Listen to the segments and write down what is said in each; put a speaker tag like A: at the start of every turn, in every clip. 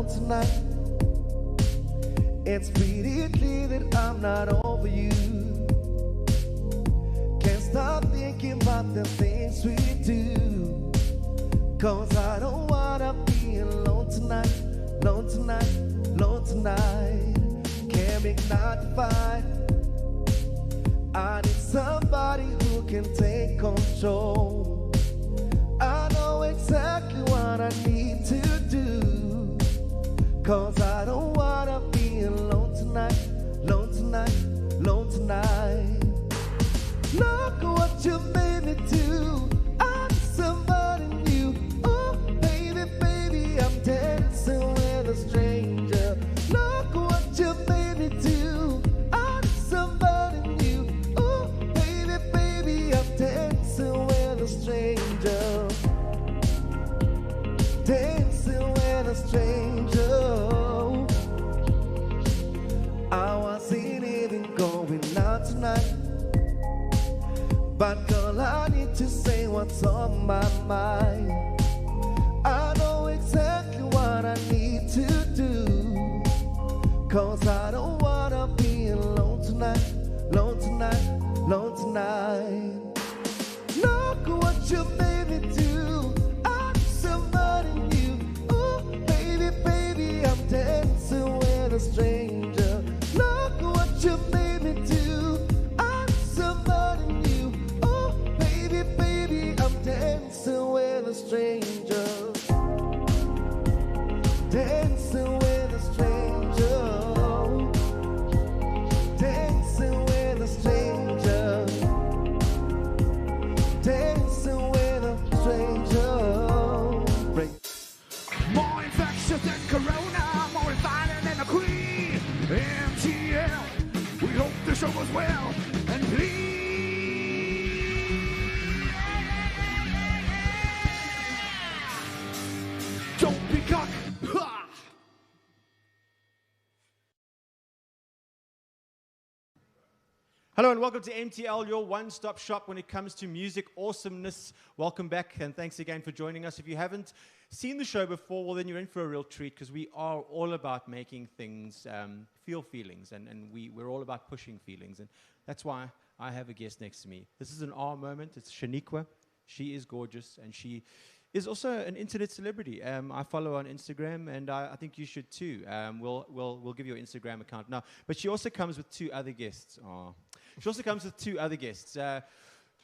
A: alone tonight. It's pretty clear that I'm not over you. Can't stop thinking about the things we do. Cause I don't wanna be alone tonight. Alone tonight, alone tonight. Can't make 9 to 5. I need somebody who can take control. I know exactly what I need to do. Cause I don't wanna be alone tonight. Alone tonight, alone tonight. Look what you made me do. I'm somebody new. Oh, baby, baby, I'm dancing with a stranger. Look what you made me do. I'm somebody new. Oh, baby, baby, I'm dancing with a stranger. Dancing with a stranger. I wasn't even going out tonight, but girl, I need to say what's on my mind. I know exactly what I need to do. Cause I don't wanna be alone tonight. Alone tonight, alone tonight. Look what you made me do. I'm somebody new. Oh, baby, baby, I'm dancing with a stranger. Look what you made me do. I'm somebody new. Oh, baby, baby, I'm dancing with a stranger. Dancing with a stranger. Dancing with a stranger. Dancing with a stranger. Break.
B: More infectious than Corona, more violent than a queen. MTL, we hope the show goes well. And please, don't be cocky. Ha!
C: Hello and welcome to MTL, your one-stop shop when it comes to music awesomeness. Welcome back and thanks again for joining us. If you haven't seen the show before, well then you're in for a real treat because we are all about making things feel feelings and we're all about pushing feelings, and that's why I have a guest next to me. This is an R moment. It's Shaniqua. She is gorgeous and she is also an internet celebrity. I follow her on Instagram, and I think you should too. We'll give you an Instagram account now. But she also comes with two other guests. She also comes with two other guests.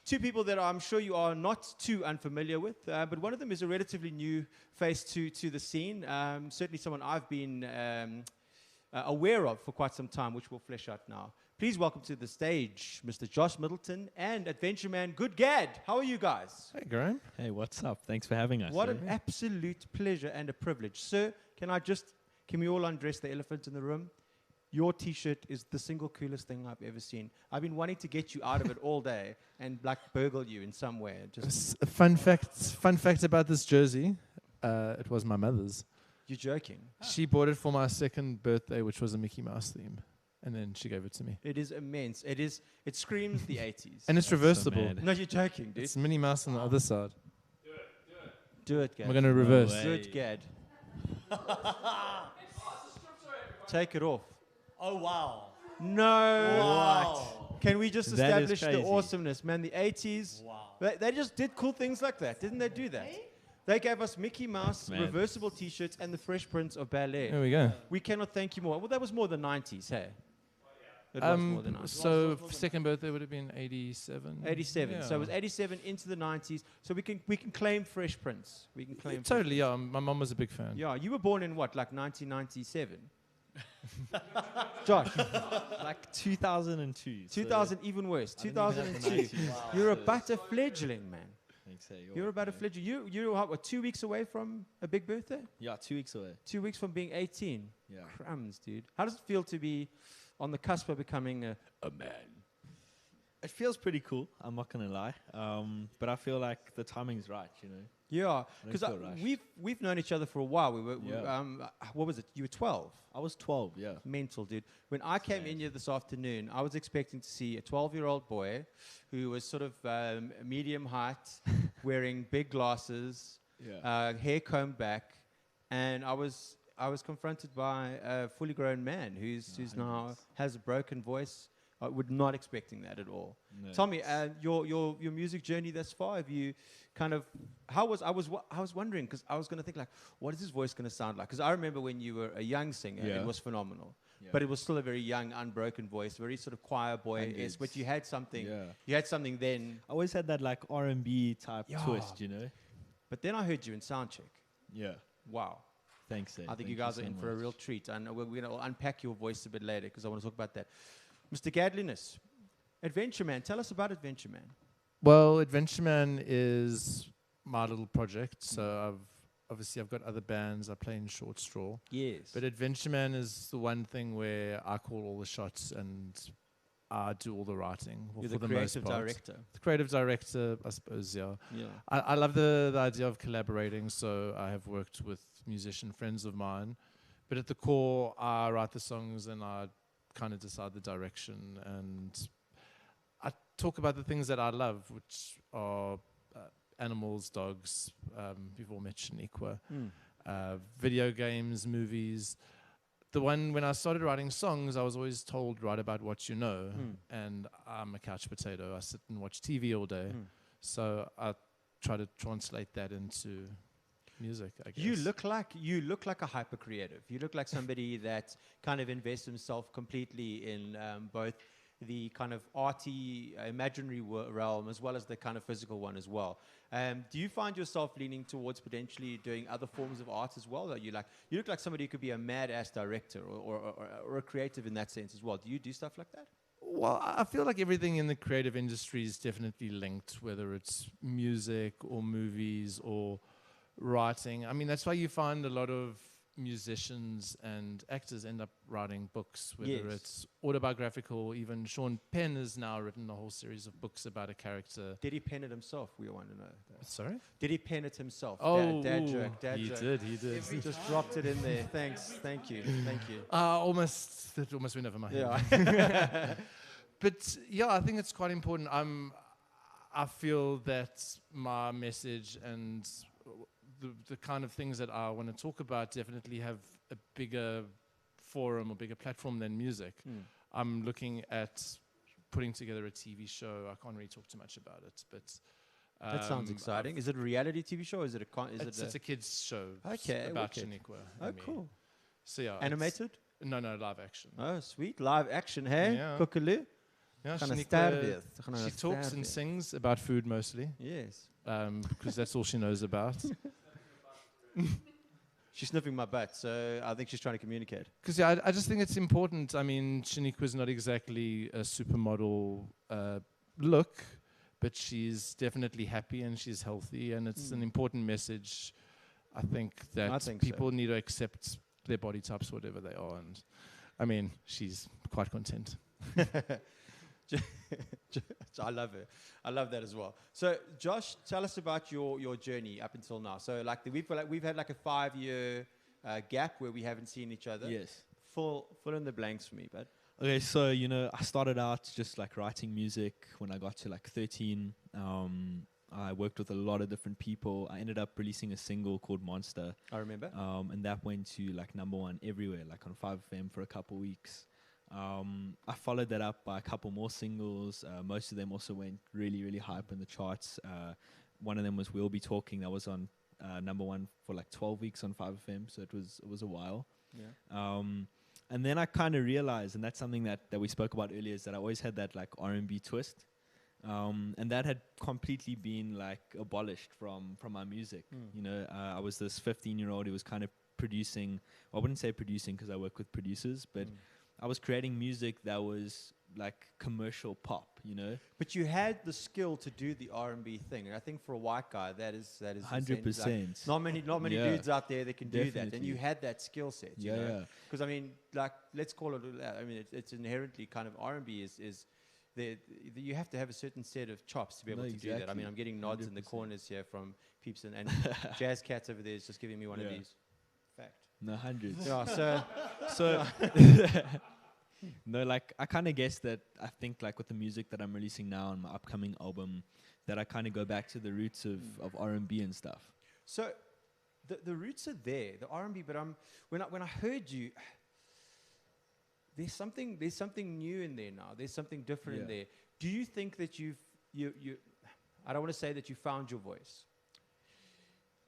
C: Two people that I'm sure you are not too unfamiliar with, but one of them is a relatively new face to the scene. Certainly someone I've been aware of for quite some time, which we'll flesh out now. Please welcome to the stage Mr. Josh Middleton and Adventure Man Good Gad. How are you guys?
D: Hey, Graham.
E: Hey, what's up? Thanks for having us.
C: What an absolute pleasure and a privilege. Sir, can we all undress the elephant in the room? Your T-shirt is the single coolest thing I've ever seen. I've been wanting to get you out of it all day and like burgle you in some way. Just
D: A fun fact about this jersey, it was my mother's.
C: You're joking.
D: She bought it for my second birthday, which was a Mickey Mouse theme. And then she gave it to me.
C: It is immense. It screams the 80s.
D: And it's reversible.
C: No, you're joking, dude.
D: It's Minnie Mouse on the other side.
C: Do it, Gad.
D: We're going to reverse.
E: way.
C: Do it, Gad. Take it off.
E: Oh, wow.
C: No.
E: Wow.
C: Can we just
E: That is
C: establish the
E: crazy.
C: awesomeness, man? The 80s.
E: Wow.
C: They just did cool things like that. Didn't they do that? They gave us Mickey Mouse
E: Man.
C: reversible T-shirts and the Fresh Prince of Bel-Air.
D: There we go.
C: We cannot thank you more. Well, that was more than 90s, hey? It was more than 90s.
D: So second birthday would have been 87.
C: 87.
D: Yeah.
C: So it was 87 into the 90s. So we can claim Fresh Prince. We can claim.
D: Totally, yeah. My mom was a big fan.
C: Yeah, you were born in what, like 1997? Josh,
E: Like 2002.
C: 2000, even worse.
E: I didn't even have the
C: 2002.
E: 90s. Wow.
C: You're about a fledgling, man.
E: Thanks, hey,
C: You're about a fledgling. You're what, 2 weeks away from a big birthday?
E: Yeah, 2 weeks away.
C: 2 weeks from being 18.
E: Yeah.
C: Crumbs, dude. How does it feel to be on the cusp of becoming a man?
E: It feels pretty cool, I'm not going to lie. But I feel like the timing's right, you know.
C: Yeah,
E: don't
C: because
E: feel rushed.
C: we've known each other for a while. We were,
E: Yeah.
C: what was it? You were 12.
E: I was 12, yeah.
C: Mental, dude. When I came in here this afternoon, I was expecting to see a 12-year-old boy who was sort of medium height, wearing big glasses,
E: Yeah.
C: hair combed back, and I was I was confronted by a fully grown man who's now has a broken voice. I would not expecting that at all.
E: No,
C: Tell me, your music journey thus far. Have you kind of I was wondering because I was going to think like, what is his voice going to sound like? Because I remember when you were a young singer,
E: Yeah.
C: it was phenomenal.
E: Yeah.
C: But it was still a very young, unbroken voice, very sort of choir boy-esque. But you had something.
E: Yeah.
C: You had something then.
E: I always had that like R&B type
C: Yeah.
E: twist, you know?
C: But then I heard you in Soundcheck.
E: Yeah.
C: Wow.
E: Thanks, Ed.
C: I think
E: Thank
C: you guys
E: so
C: are in for a
E: much.
C: real treat. And we're going to unpack your voice a bit later because I want to talk about that. Mr. Gadliness, Adventure Man. Tell us about Adventure Man.
D: Well, Adventure Man is my little project. So I've got other bands. I play in Short Straw.
C: Yes.
D: But Adventure Man is the one thing where I call all the shots and I do all the writing.
C: You're
D: for
C: the
D: most
C: creative
D: part.
C: director.
D: The creative director, I suppose, yeah.
C: Yeah.
D: I love the idea of collaborating, so I have worked with musician friends of mine. But at the core, I write the songs and I kind of decide the direction. And I talk about the things that I love, which are animals, dogs, you've all met Shaniqua, video games, movies. The one, when I started writing songs, I was always told, write about what you know. And I'm a couch potato. I sit and watch TV all day. So I try to translate that into music, I guess.
C: You look like a hyper creative. You look like somebody that kind of invests himself completely in both the kind of arty, imaginary realm as well as the kind of physical one as well. Do you find yourself leaning towards potentially doing other forms of art as well? Or you look like somebody who could be a mad-ass director or a creative in that sense as well. Do you do stuff like that?
D: Well, I feel like everything in the creative industry is definitely linked, whether it's music or movies or writing. I mean, that's why you find a lot of musicians and actors end up writing books, whether
C: Yes.
D: it's autobiographical. Even Sean Penn has now written a whole series of books about a character.
C: Did he pen it himself? We want to know.
D: Sorry?
C: Did he pen it himself?
D: Oh,
C: dad joke.
D: he did.
C: He just dropped it in there. Thanks. Thank you.
D: That almost went over my head.
C: Yeah.
D: But yeah, I think it's quite important. I feel that my message and the kind of things that I want to talk about definitely have a bigger forum or bigger platform than music. I'm looking at putting together a TV show. I can't really talk too much about it, but
C: That sounds exciting. Is it a reality TV show? Or is it
D: it's a kids show.
C: Okay,
D: about
C: wicked.
D: Shaniqua.
C: Oh,
D: and me.
C: cool.
D: So yeah,
C: Animated?
D: No, live action.
C: Oh, sweet. Live action, hey?
D: Yeah.
C: Koekeloe?
D: Yeah,
C: Gaan ons
D: Shaniqua,
C: ster wees. Gaan ons
D: she talks
C: ster
D: and
C: wees.
D: sings about food mostly,
C: Yes.
D: because that's all she knows about.
C: She's sniffing my butt, so I think she's trying to communicate.
D: Because yeah, I just think it's important. I mean, Shaniqua's not exactly a supermodel look, but she's definitely happy and she's healthy, and it's an important message. I think that people need to accept their body types, whatever they are, and I mean, she's quite content.
C: I love her. I love that as well. So, Josh, tell us about your journey up until now. So, we've had like a 5-year gap where we haven't seen each other.
E: Yes.
C: Fill in the blanks for me, but
E: Okay, so, I started out just like writing music when I got to like 13. I worked with a lot of different people. I ended up releasing a single called Monster.
C: I remember.
E: And that went to like #1 everywhere, like on 5FM for a couple weeks. I followed that up by a couple more singles. Most of them also went really, really hype in the charts. One of them was We'll Be Talking. That was on #1 for like 12 weeks on 5FM, so it was a while.
C: Yeah.
E: And then I kind of realized, and that's something that we spoke about earlier, is that I always had that like R&B twist. And that had completely been like abolished from my music. I was this 15-year-old who was kind of producing. I wouldn't say producing because I work with producers, but I was creating music that was like commercial pop.
C: But you had the skill to do the R&B thing, and I think for a white guy, that is
E: 100%.
C: Like, not many
E: Yeah.
C: dudes out there that can do that, and
E: Definitely.
C: you had that skill set. you know?
E: Yeah.
C: Because I mean, like, let's call it. I mean, it's inherently kind of R&B is you have to have a certain set of chops to be able to do that. I
E: exactly.
C: mean, I'm getting nods in the
E: 100%.
C: corners here from peeps, and Jazz Cats over there is just giving me one of
E: Yeah.
C: these. Fact.
E: No, hundreds.
C: Yeah.
E: So no, like I kind of guess that I think like with the music that I'm releasing now on my upcoming album, that I kind of go back to the roots of R&B and stuff.
C: So the roots are there, the R&B. But when I heard you, there's something new in there now. There's something different in there. Do you think that you I don't want to say that you found your voice,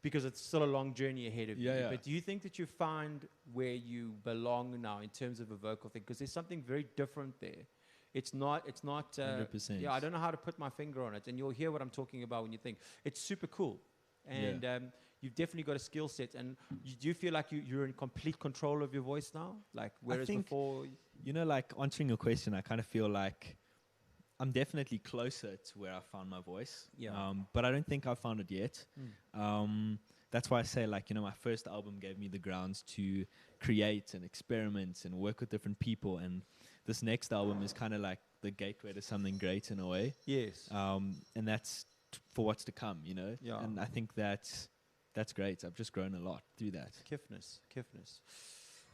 C: because it's still a long journey ahead of you. But do you think that you find where you belong now in terms of a vocal thing? Because there's something very different there. It's not.
E: 100%.
C: Yeah, I don't know how to put my finger on it, and you'll hear what I'm talking about when you think it's super cool, and you've definitely got a skill set. And do you feel like you're in complete control of your voice now? Like whereas before,
E: like answering your question, I kind of feel like I'm definitely closer to where I found my voice.
C: Yeah.
E: But I don't think I found it yet. That's why I say, like, my first album gave me the grounds to create and experiment and work with different people. And this next album is kind of like the gateway to something great in a way.
C: Yes.
E: And that's for what's to come,
C: Yeah.
E: And I think that's great. I've just grown a lot through that.
C: Kiffness.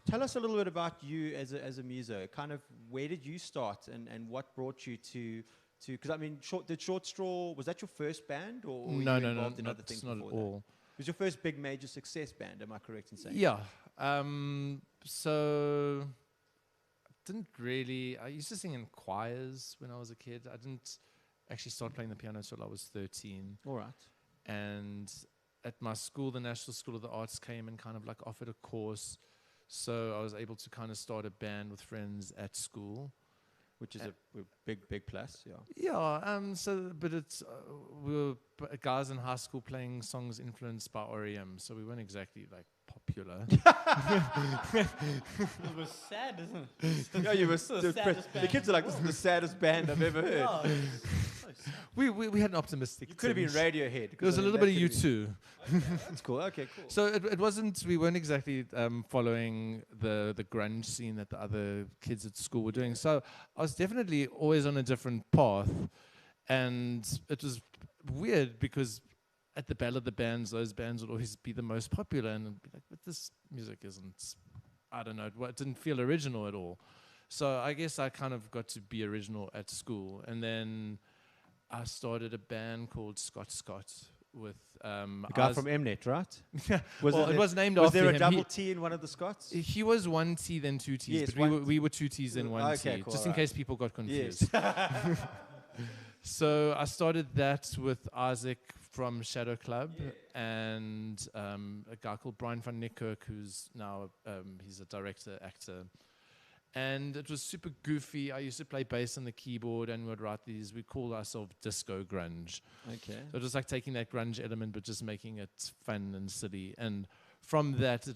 C: Tell us a little bit about you as a muso. Kind of where did you start, and what brought you to? Because I mean, did Short Straw, was that your first band, or were you involved in other things
D: not
C: before
D: at all.
C: It was your first big major success band. Am I correct in saying?
D: Yeah. So didn't really. I used to sing in choirs when I was a kid. I didn't actually start playing the piano until I was 13.
C: All right.
D: And at my school, the National School of the Arts came and kind of like offered a course. So I was able to kind of start a band with friends at school,
C: Which is a big plus, yeah.
D: Yeah. But it's we were guys in high school playing songs influenced by REM. So we weren't exactly like popular.
F: It was sad, isn't it?
C: Yeah, you were
F: the saddest
C: the
F: band
C: kids are like, this is the saddest band I've ever heard.
F: Yeah,
D: We had an optimistic.
C: You could have been
D: tinge.
C: Radiohead.
D: There was a little bit of U2.
C: That's cool. Okay, cool.
D: So it wasn't. We weren't exactly following the grunge scene that the other kids at school were doing. So I was definitely always on a different path, and it was weird because at the Battle of the Bands, those bands would always be the most popular, and I'd be like, but this music isn't. I don't know. It didn't feel original at all. So I guess I kind of got to be original at school, and then I started a band called Scott with
C: The guy from Mnet, right?
D: it was named
C: Was
D: after
C: there a
D: him.
C: double T in one of the Scots?
D: He was one T then two T's,
C: Yes,
D: but we were two T's then one
C: Okay,
D: T,
C: cool,
D: just in
C: right.
D: case people got confused.
C: Yes.
D: So I started that with Isaac from Shadow Club and a guy called Brian van Niekerk, who's now he's a director, actor. And it was super goofy. I used to play bass on the keyboard, and we'd write these. We called ourselves disco grunge.
C: Okay.
D: So it was like taking that grunge element, but just making it fun and silly. And from that,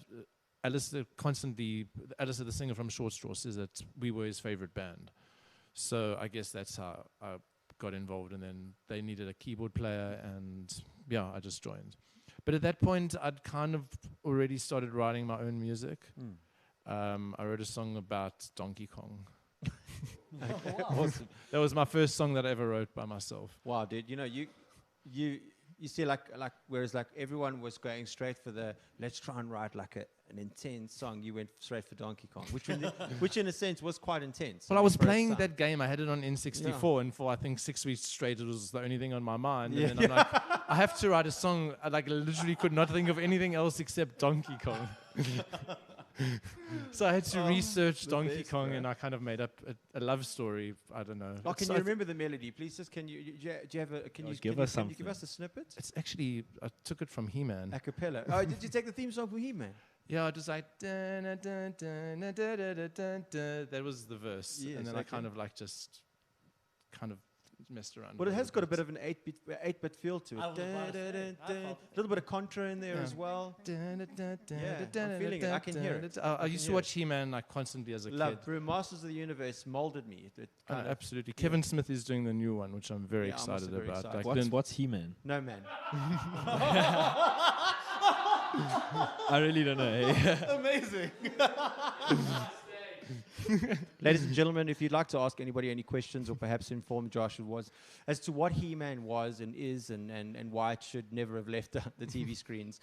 D: Alistair, the singer from Short Straw, says that we were his favorite band. So I guess that's how I got involved. And then they needed a keyboard player, and I just joined. But at that point, I'd kind of already started writing my own music. I wrote a song about Donkey Kong.
C: Okay. Awesome.
D: That was my first song that I ever wrote by myself.
C: Wow, dude. You see, like whereas like everyone was going straight for the let's try and write like an intense song, you went straight for Donkey Kong, which in a sense was quite intense.
D: Well, I was
C: for a
D: playing
C: son.
D: that game. I had it on N64, and for I think 6 weeks straight, it was the only thing on my mind.
C: Yeah.
D: And then I'm like, I have to write a song. I literally could not think of anything else except Donkey Kong. So I had to research
C: the
D: Donkey
C: best,
D: Kong,
C: bro.
D: and I kind of made up a love story. I don't know.
C: Oh, can
D: So
C: you
D: I
C: remember the melody, please? Just can you do you have a can you
E: give
C: can
E: us
C: you, can you give
E: something.
C: us a snippet?
D: It's actually I took it from He-Man.
C: A cappella. Oh, did you take the theme song from He-Man?
D: Yeah, it was like dun, dun, dun, dun, dun, dun, dun, dun, dun. That was the verse,
C: Yes,
D: and then I
C: okay.
D: kind of just messed around.
C: Well,
D: with
C: it has got a bit of an 8-bit feel to it.
F: I was about to say, I felt
C: A little bit of contra in there as well. I'm feeling it. I can hear it.
D: I
C: I
D: used
C: can
D: to
C: hear
D: watch He-Man constantly as a
C: Love,
D: kid.
C: bro. Masters of the Universe molded me. It kind of,
D: Absolutely. Kevin Smith is doing the new one, which I'm very
C: Yeah, I'm also
D: excited
C: very
D: about.
C: excited.
E: What's He-Man?
C: no man.
E: I really don't know.
C: Amazing. Ladies and gentlemen, if you'd like to ask anybody any questions or perhaps inform Josh as to what He-Man was and is and why it should never have left the TV screens,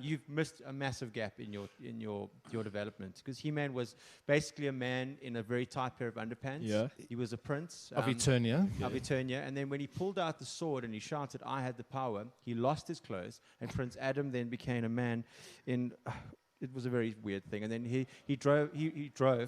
C: you've missed a massive gap in your development, because He-Man was basically a man in a very tight pair of underpants.
E: Yeah.
C: He was a prince.
D: Of Eternia.
C: Of Eternia. And then when he pulled out the sword and he shouted, "I had the power," he lost his clothes, and Prince Adam then became a man in... it was a very weird thing. And then he drove.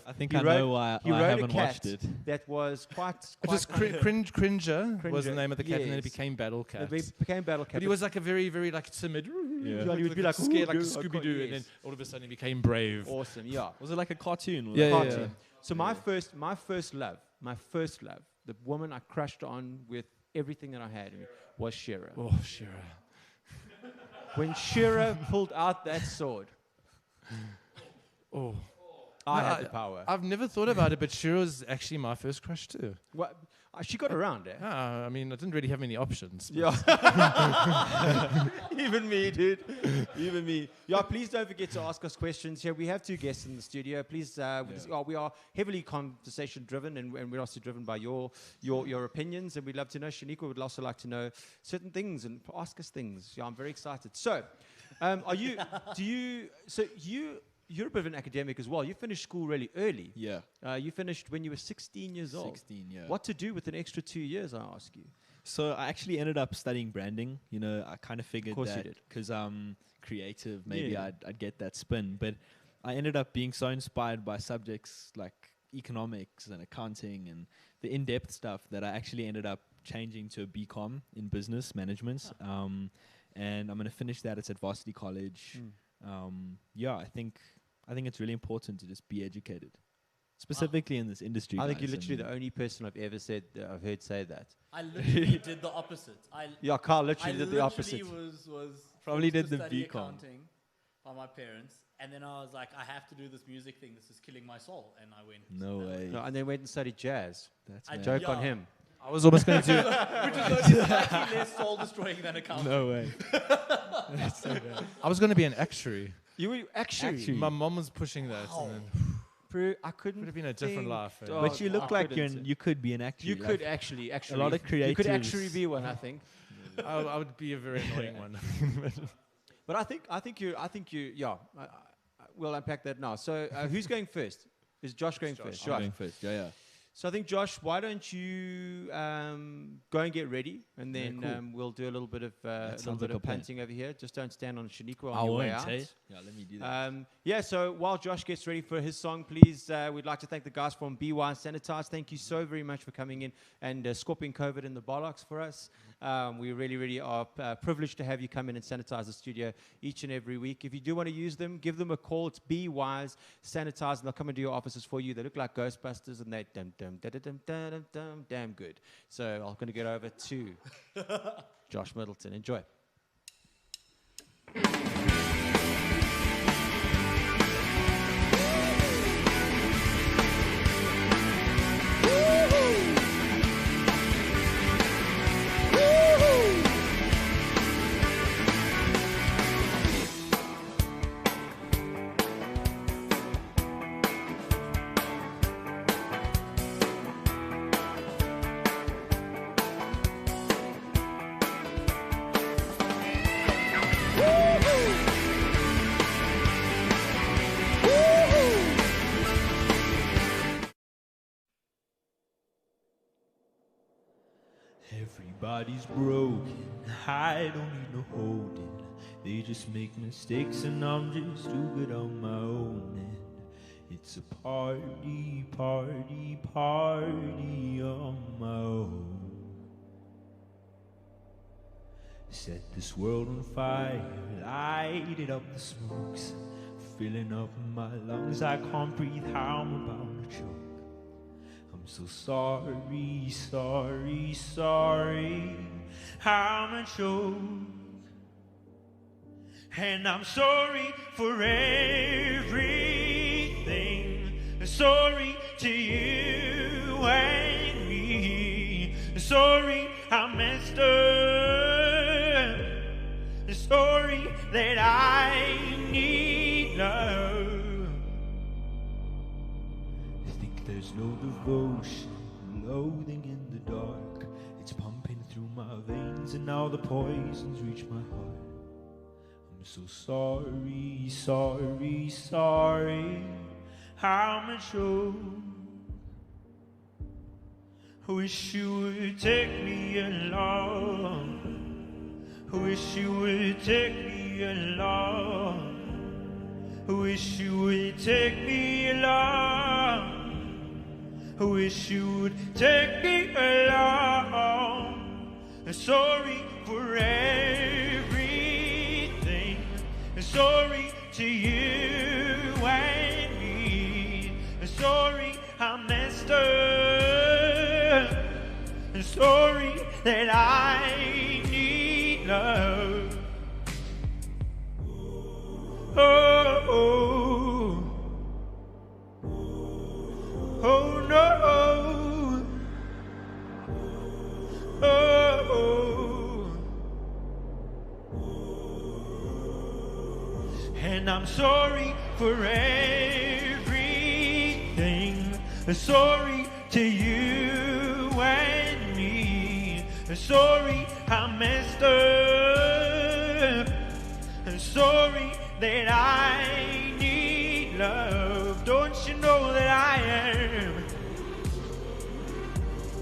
E: I think
C: he
E: I
C: rode,
E: know why
C: he
E: I
C: rode
E: haven't
C: a cat
E: watched it.
C: That was quite...
D: It was Cringer was the
C: Cringer,
D: name of the cat, and then it
C: yes.
D: became Battle Cat.
C: It became Battle Cat.
D: But he was like a very, very like timid.
E: Yeah.
C: He would be like,
D: scared, like
C: "Ooh,
D: a Scooby Doo,
C: yes."
D: and then all of a sudden he became brave.
C: Awesome, yeah.
E: Was it like a cartoon?
D: Yeah, yeah,
C: Cartoon.
D: yeah.
C: So my first love, the woman I crushed on with everything that I had was Shira.
D: Oh, Shira.
C: When Shira pulled out that sword,
D: Oh.
C: I
D: No,
C: had the power.
D: I've never thought about it, but Shira's actually my first crush too.
C: What? She got around, eh?
D: I mean, I didn't really have many options.
C: Yeah. Even me, dude. Even me. Yeah, please don't forget to ask us questions here. We have two guests in the studio. Please, we are heavily conversation driven, and we're also driven by your opinions, and we'd love to know. Shaniqua would also like to know certain things and ask us things. Yeah, I'm very excited. So, you're a bit of an academic as well. You finished school really early.
E: Yeah.
C: You finished when you were 16 years old.
E: 16, yeah.
C: What to do with an extra 2 years, I ask you?
E: So I actually ended up studying branding. You know, I kind of figured
C: Course you
E: that
C: did.
E: because I'm creative, maybe
C: Yeah.
E: I'd get that spin. But I ended up being so inspired by subjects like economics and accounting and the in-depth stuff that I actually ended up changing to a BCom in business management. And I'm going to finish that. It's at Varsity College. Yeah, I think it's really important to just be educated, specifically in this industry.
C: I think
E: guys.
C: you're literally the only person I've ever I've heard say that.
F: I literally did the opposite.
C: Yeah, Carl
F: I
C: literally did the opposite.
F: was
E: Probably
F: forced
E: did
F: to
E: the
F: study
E: BCom.
F: accounting by my parents, and then I was like, I have to do this music thing. This is killing my soul, and I went.
E: No way.
C: No, and then went and studied jazz.
E: That's
F: I
E: mad.
C: Joke on
F: Yeah.
C: him.
D: I was almost going to do.
F: Which is only slightly less soul destroying than accounting.
E: No way.
D: I was going to be an actuary.
C: You were actually.
D: My mom was pushing that. And then
C: Bro, I couldn't.
D: would have been a different
C: think-
D: life. Eh?
C: Oh,
E: But you look
C: I
E: like
C: couldn't.
E: you could be an actor.
C: You
E: like
C: could actually.
E: a lot of
C: You could
E: creatives-
C: actually be one, I think.
D: I would be a very annoying one.
C: But I think you. Yeah. We'll unpack that now. So who's going first? Is Josh going first?
E: I'm going first. Yeah.
C: So I think, Josh, why don't you go and get ready, and then
E: cool.
C: we'll do a little bit of
E: sounds like a plan.
C: punting over here. Just don't stand on Shaniqua on
E: I
C: your way
E: won't,
C: out.
E: eh? Yeah, let me do that.
C: Yeah, so while Josh gets ready for his song, please, we'd like to thank the guys from BY Sanitize. Thank you so very much for coming in and scorping COVID in the bollocks for us. We really, really are privileged to have you come in and sanitize the studio each and every week. If you do want to use them, give them a call. It's BY's Sanitize, and they'll come into your offices for you. They look like Ghostbusters, and they're damn good. So I'm going to get over to Josh Middleton. Enjoy.
E: Everybody's broken, I don't need no holding. They just make mistakes and I'm just too good on my own. And it's a party, party, party on my own. Set this world on fire, light it up the smokes, filling up my lungs, I can't breathe, how I'm about to choke. I'm so sorry, sorry, sorry, I'm a joke. And I'm sorry for everything. Sorry to you and me. Sorry I messed up. Sorry that I need love. There's no devotion, loathing in the dark. It's pumping through my veins and now the poisons reach my heart. I'm so sorry, sorry, sorry. How mature. Wish you would take me along. Wish you would take me along. Wish you would take me along. Wish you would take me along. Sorry for everything. Sorry to you and me. Sorry I messed up. Sorry that I need love. Oh, oh, oh no. Oh, oh. And I'm sorry for everything. Sorry to you and me. Sorry I messed up. Sorry that I need love. Don't you know that I am?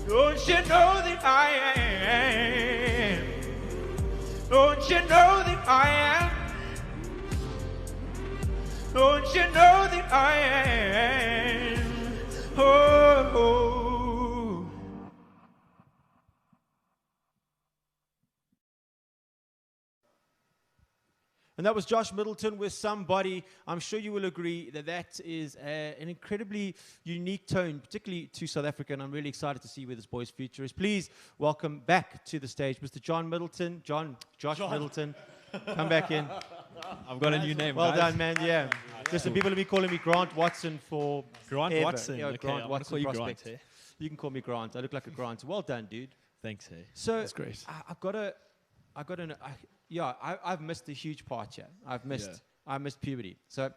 E: Don't you know that I am? Don't you know that I am? Don't you know that I am? Oh, oh.
C: And that was Josh Middleton with Somebody. I'm sure you will agree that that is an incredibly unique tone, particularly to South Africa, and I'm really excited to see where this boy's future is. Please welcome back to the stage Mr. John Middleton. Josh Middleton, come back in.
E: I've got a new name.
C: Well
E: guys.
C: done, man, yeah. Listen, people have been calling me Grant Watson for
E: Grant
C: ever.
E: Watson.
C: Yeah,
E: Okay,
C: Grant
E: I'm
C: Watson
E: call you
C: prospect.
E: Grant,
C: You can call me Grant. I look like a Grant. Well done, dude.
E: Thanks, hey.
C: So
D: That's great.
C: I've missed a huge part here. I missed puberty. So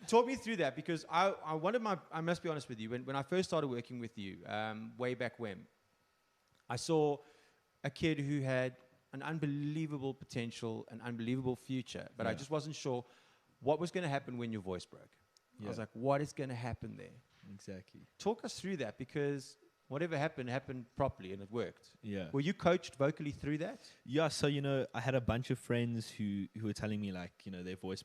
C: talk me through that, because I must be honest with you, when I first started working with you, way back when, I saw a kid who had an unbelievable potential, an unbelievable future, but I just wasn't sure what was going to happen when your voice broke. I was like, what is going to happen there?
E: Exactly.
C: Talk us through that, because whatever happened properly and it worked.
E: Yeah.
C: Were you coached vocally through that?
E: Yeah, so, I had a bunch of friends who were telling me, like, their voice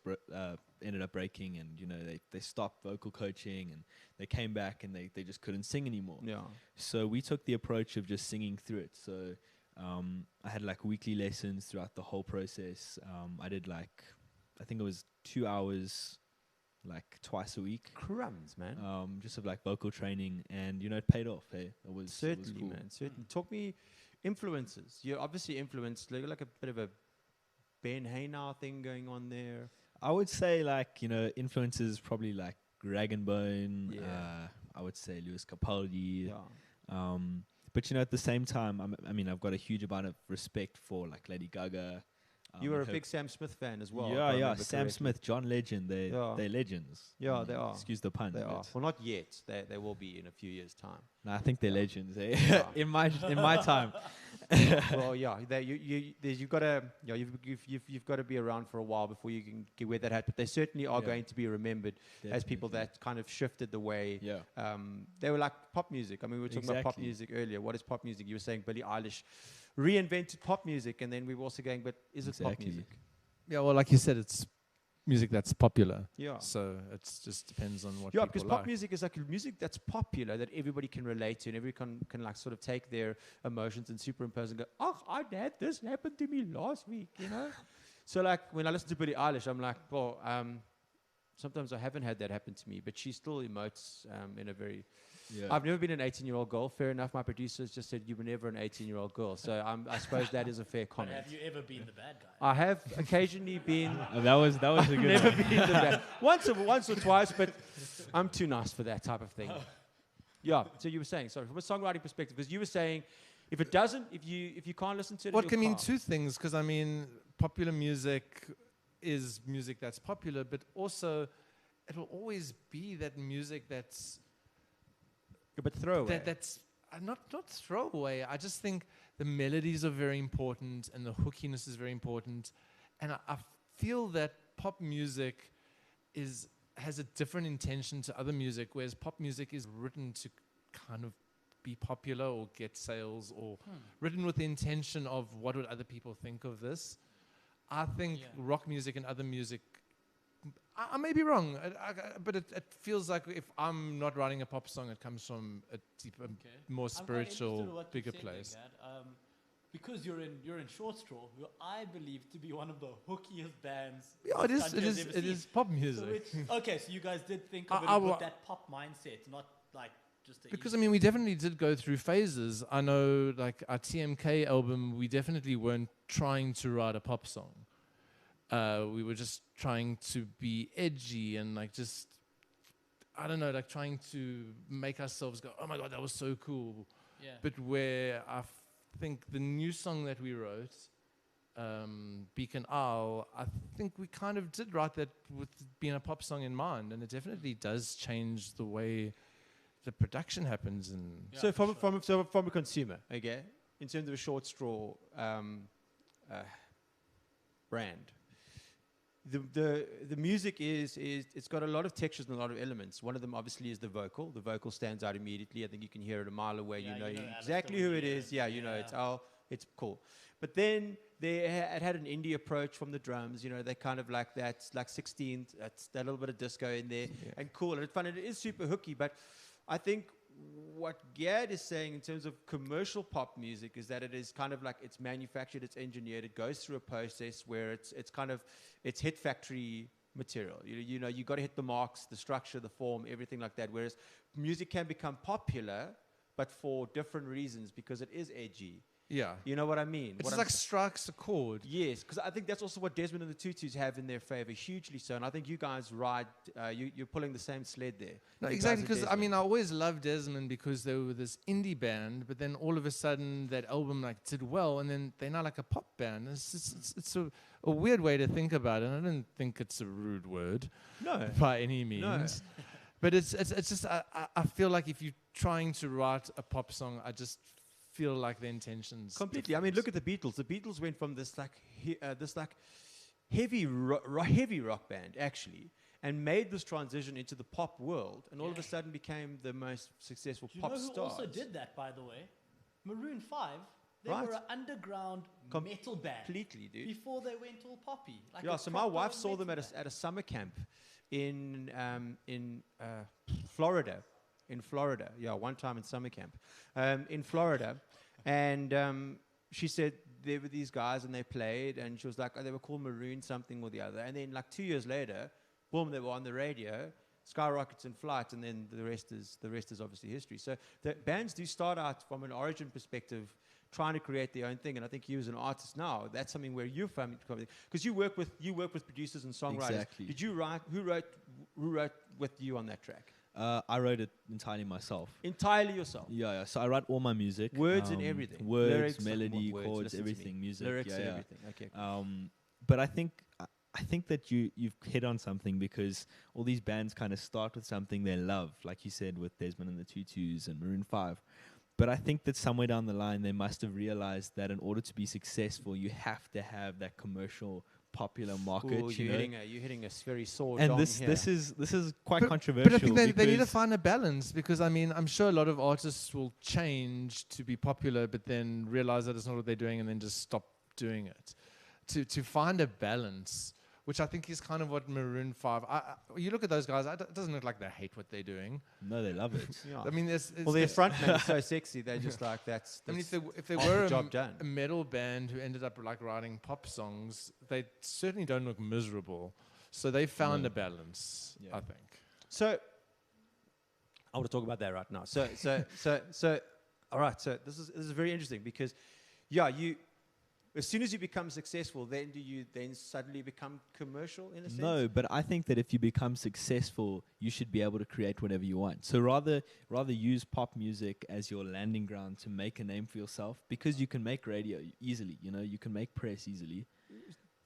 E: ended up breaking, and, they stopped vocal coaching, and they came back and they just couldn't sing anymore.
C: Yeah.
E: So we took the approach of just singing through it. So I had, like, weekly lessons throughout the whole process. I did, like, I think it was 2 hours, like, twice a week.
C: Crumbs, man.
E: Just of, like, vocal training, and, it paid off. Hey, it was
C: Certainly,
E: cool.
C: man. Certainly. Talk me influences. You're obviously influenced, like a bit of a Ben Haynow thing going on there.
E: I would say, like, influences probably like Rag and Bone.
C: Yeah.
E: I would say Lewis Capaldi.
C: Yeah.
E: But at the same time, I've got a huge amount of respect for, like, Lady Gaga.
C: You were a big Sam Smith fan as well. if I
E: Yeah.
C: remember
E: Sam
C: correctly.
E: Smith, John Legend. They're legends.
C: Yeah, they are.
E: Excuse the pun.
C: They
E: but
C: are. Well, not yet. They will be in a few years' time.
E: No, I think they're legends. Eh?
C: Yeah.
E: in my time.
C: Well, yeah, you've got to, you've got to be around for a while before you can get wear that hat. But they certainly are going to be remembered as people that kind of shifted the way.
E: Yeah.
C: They were like pop music. I mean, we were talking about pop
E: Exactly.
C: music earlier. What is pop music? You were saying Billie Eilish reinvented pop music, and then we were also going, but is it pop music?
D: Yeah, well, like you said, it's music that's popular.
C: Yeah.
D: So it just depends on what
C: Yeah,
D: people
C: because
D: like.
C: pop music is like music that's popular, that everybody can relate to, and everyone can like sort of take their emotions and superimpose and go, oh, I had this happen to me last week, So like when I listen to Billie Eilish, I'm like, well, sometimes I haven't had that happen to me, but she still emotes in a very...
E: Yeah.
C: I've never been an 18-year-old girl. Fair enough. My producers just said you were never an 18-year-old girl. So I suppose that is a fair
F: But
C: comment.
F: have you ever been the bad guy?
C: I have occasionally been...
E: That was a good
C: never
E: one.
C: been the bad. Once or twice, but I'm too nice for that type of thing. Yeah. So you were saying, sorry, from a songwriting perspective, because you were saying, if you can't listen to it,
D: Well,
C: in
D: it
C: your
D: can mean
C: car-
D: two things, because popular music is music that's popular, but also it will always be that music that's
C: But throwaway.
D: That's not throwaway. I just think the melodies are very important and the hookiness is very important, and I feel that pop music has a different intention to other music, whereas pop music is written to kind of be popular or get sales, or written with the intention of what would other people think of this. I think rock music and other music, I may be wrong, but it feels like if I'm not writing a pop song, it comes from a deeper, more spiritual, bigger place.
F: Because you're in Short Straw, who I believe to be one of the hookiest bands.
D: Yeah, it is pop music.
F: So you guys did think of it with that pop mindset, not like just
D: because I mean, we definitely did go through phases. I know, like our TMK album, we definitely weren't trying to write a pop song. We were just trying to be edgy and like just, I don't know, like trying to make ourselves go, oh my God, that was so cool.
F: Yeah.
D: But where I think the new song that we wrote, Beacon Isle, I think we kind of did write that with being a pop song in mind, and it definitely does change the way the production happens. And
C: so from a consumer, okay, in terms of a Short Straw brand, the music is it's got a lot of textures and a lot of elements. One of them obviously is the vocal. The vocal stands out immediately. I think you can hear it a mile away.
F: Yeah,
C: you know
F: Alistair
C: exactly who it is. Yeah, you know
F: Yeah.
C: it's cool. But then it had an indie approach from the drums. You know, they kind of like that, like 16th. That's that little bit of disco in there, and cool. And it's fun. And it is super hooky. But I think what Gad is saying in terms of commercial pop music is that it is kind of like it's manufactured, it's engineered, it goes through a process where it's kind of it's hit factory material. You know, you got to hit the marks, the structure, the form, everything like that. Whereas music can become popular, but for different reasons because it is edgy.
D: yeah,
C: You know what I mean?
D: it's like strikes a chord.
C: Yes, because I think that's also what Desmond and the Tutus have in their favor, hugely so. And I think you guys ride, you're pulling the same sled there.
D: No,
C: You
D: exactly,
C: guys are
D: because I mean, I always loved Desmond because they were this indie band, but then all of a sudden that album like did well, and then they're now like a pop band. It's a weird way to think about it. And I don't think it's a rude word,
C: No.
D: by any means. But it's just I feel like if you're trying to write a pop song, I just feel like the intentions
C: Completely. I mean, look at the Beatles. The Beatles went from this like heavy rock band actually, and made this transition into the pop world, and all of a sudden became the most successful
F: Do you
C: pop
F: know who
C: stars.
F: also did that, by the way? Maroon 5. They
C: Right.
F: were an underground metal band
C: Completely, dude.
F: before they went all poppy. Like
C: Yeah.
F: a
C: So my
F: proper
C: wife saw them
F: metal
C: at a summer camp in Florida. In Florida, yeah, one time in summer camp in Florida, and she said there were these guys and they played, and she was like, oh, they were called Maroon something or the other, and then like 2 years later, boom, they were on the radio, Skyrockets in Flight, and then the rest is obviously history. So the bands do start out from an origin perspective, trying to create their own thing, and I think you as an artist now, that's something where you're family, because you work with producers and songwriters.
E: Exactly.
C: Did you write? Who wrote with you on that track?
E: I wrote it entirely myself.
C: Entirely yourself.
E: Yeah. So I write all my music.
C: Words and everything.
E: Words,
C: Lyrics,
E: melody,
C: words,
E: chords,
C: listen to me.
E: everything, music.
C: Lyrics
E: yeah,
C: and
E: yeah.
C: everything. Okay. Cool.
E: But I think that you've hit on something, because all these bands kind of start with something they love, like you said with Desmond and the Tutus and Maroon 5. But I think that somewhere down the line they must have realized that in order to be successful, you have to have that commercial popular market.
C: Ooh,
E: you
C: you're
E: know?
C: hitting a very sore
E: And
C: dong
E: this
C: here.
E: this is quite
D: But
E: controversial.
D: I think they need to
E: because-
D: find a balance, because I mean, I'm sure a lot of artists will change to be popular, but then realize that it's not what they're doing and then just stop doing it. To find a balance, which I think is kind of what Maroon 5. You look at those guys, it doesn't look like they hate what they're doing.
E: No, they love it.
C: Yeah.
D: I mean,
C: well, their frontman is so sexy. They're just like that's.
D: I mean, if they
C: half
D: were
C: the job done.
D: a metal band who ended up like writing pop songs, they certainly don't look miserable. So they found a balance,
E: Yeah.
D: I think.
C: So I want to talk about that right now. So all right. So this is very interesting because, yeah, you. As soon as you become successful, then do you then suddenly become commercial in a sense?
E: No, but I think that if you become successful, you should be able to create whatever you want. So rather use pop music as your landing ground to make a name for yourself, because you can make radio easily. You know, you can make press easily.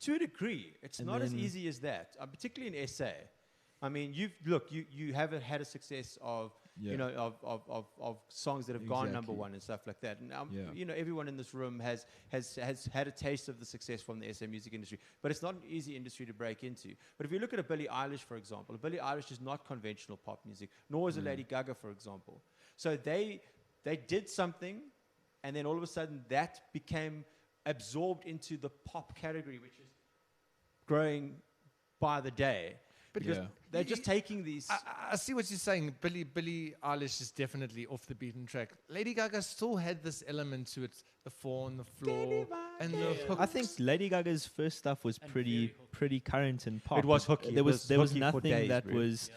C: To a degree, it's
E: And
C: not as
E: then-
C: easy as that. Particularly in SA. I mean, you haven't had a success of
E: Yeah.
C: of songs that have gone number
E: Exactly.
C: one and stuff like that. And
E: Yeah.
C: everyone in this room has had a taste of the success from the SA music industry, but it's not an easy industry to break into. But if you look at a Billie Eilish, for example, Billie Eilish is not conventional pop music, nor is a Lady Gaga, for example. So they did something, and then all of a sudden that became absorbed into the pop category, which is growing by the day. Because
E: Yeah.
C: they're just taking these.
D: I see what you're saying. Billie Eilish is definitely off the beaten track. Lady Gaga still had this element to it, the four on the floor and the hooks.
E: I think Lady Gaga's first stuff was
F: And
E: pretty
F: very hooky.
E: pretty current and pop.
C: It was hooky.
E: There
C: It
E: was
C: was
E: there was
C: hooky for
E: nothing
C: days,
E: that
C: bro.
E: was.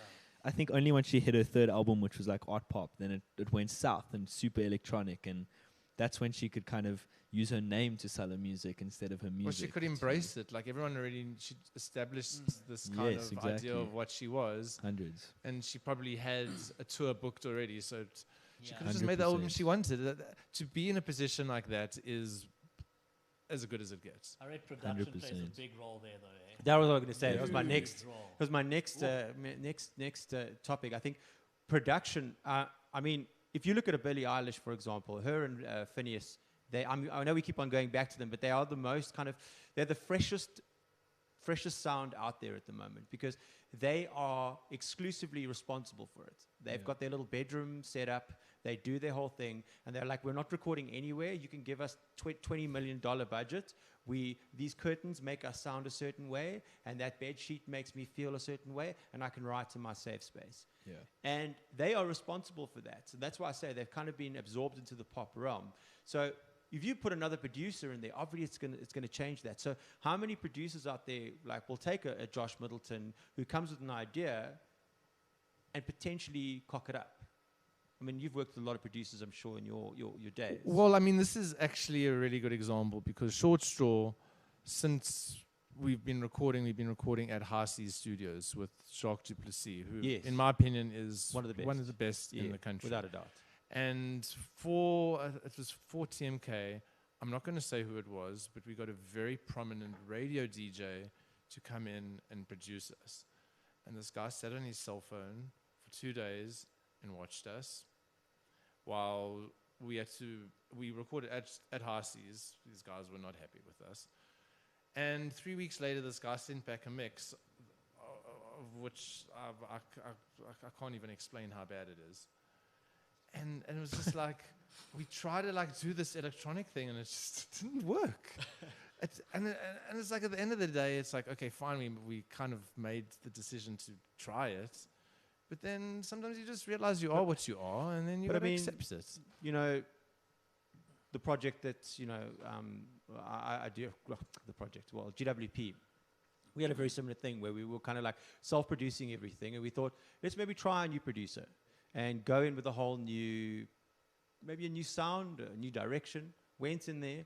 E: I think only when she hit her third album, which was like art pop, then it went south and super electronic, and that's when she could kind of use her name to sell her music instead of her music.
D: Well, she could embrace it. Like everyone already, she established this kind
E: Yes,
D: of idea
E: exactly.
D: of what she was,
E: Hundreds.
D: and she probably had a tour booked already. So she
F: Yeah.
D: could have just made the album
E: 100%.
D: she wanted. To be in a position like that is as good as it gets.
F: I read production plays a
E: 100%.
F: big role there, though. Eh?
C: That was what I was going to say. That was my
F: Huge
C: next.
F: role.
C: That was my next topic. I think production. I mean, if you look at a Billie Eilish, for example, her and Phineas. I know we keep on going back to them, but they are the most kind of. They're the freshest sound out there at the moment because they are exclusively responsible for it. They've got their little bedroom set up. They do their whole thing, and they're like, "We're not recording anywhere. You can give us $20 million budget. These curtains make us sound a certain way, and that bed sheet makes me feel a certain way, and I can write in my safe space."
E: Yeah.
C: And they are responsible for that. So that's why I say they've kind of been absorbed into the pop realm. So if you put another producer in there, obviously it's going to change that. So how many producers out there, like, will take a Josh Middleton who comes with an idea and potentially cock it up? I mean, you've worked with a lot of producers, I'm sure, in your days.
D: Well, I mean, this is actually a really good example because Short Straw, since we've been recording at Harsey's Studios with Jacques Duplessis, who,
C: Yes.
D: in my opinion, is
C: One of the best.
D: in the country.
C: Without a doubt.
D: And it was for TMK. I'm not going to say who it was, but we got a very prominent radio DJ to come in and produce us. And this guy sat on his cell phone for 2 days and watched us while we recorded at Harsey's. These guys were not happy with us. And 3 weeks later, this guy sent back a mix of which I can't even explain how bad it is. And it was just like, we tried to like do this electronic thing and it just didn't work. And it's like at the end of the day, it's like, okay, fine, we kind of made the decision to try it. But then sometimes you just realize you are what you are and then you
C: But I
D: gotta
C: mean,
D: accept it.
C: You know, the project that, I do, the project, well, GWP, we had a very similar thing where we were kind of like self-producing everything, and we thought, let's maybe try a new producer and go in with a whole new, maybe a new sound, a new direction. Went in there.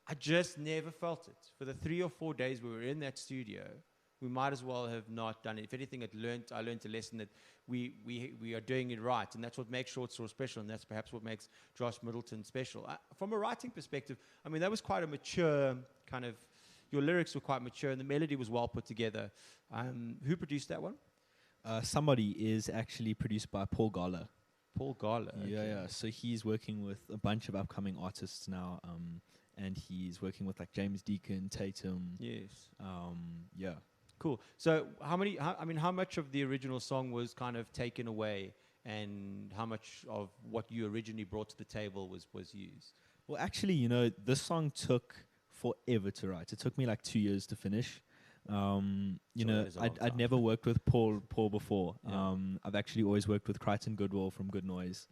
C: I just never felt it. For the 3 or 4 days we were in that studio, we might as well have not done it. If anything, I learned a lesson that we are doing it right, and that's what makes Short Straw special, and that's perhaps what makes Josh Middleton special. From a writing perspective, I mean, that was quite a mature kind of, your lyrics were quite mature, and the melody was well put together. Who produced that one?
E: Somebody is actually produced by Paul Gala.
C: Paul Gala.
E: Yeah. So he's working with a bunch of upcoming artists now, and he's working with like James Deacon, Tatum.
C: Yes.
E: Yeah.
C: Cool. So how much of the original song was kind of taken away, and how much of what you originally brought to the table was used?
E: Well, actually, this song took forever to write. It took me like 2 years to finish.
C: that is a long
E: I'd
C: time.
E: never worked with Paul before.
C: Yeah.
E: I've actually always worked with Crichton Goodwill from Good Noise,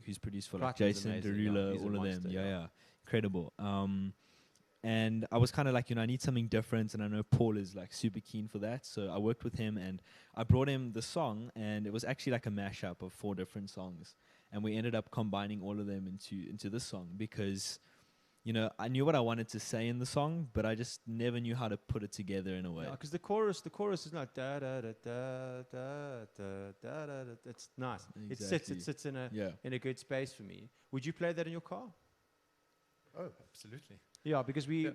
E: who's produced for like
C: Crichton's
E: Jason
C: amazing,
E: Derulo,
C: he's a
E: all of
C: monster,
E: them. Yeah, incredible. And I was kind of like, I need something different, and I know Paul is like super keen for that. So I worked with him, and I brought him the song, and it was actually like a mashup of 4 different songs, and we ended up combining all of them into this song because, I knew what I wanted to say in the song, but I just never knew how to put it together in a way.
C: Because the chorus is not da da da da da da da da. It's nice.
E: Exactly.
C: It sits in
E: Yeah.
C: a good space for me. Would you play that in your car?
D: Oh, absolutely.
C: Yeah, because we
D: This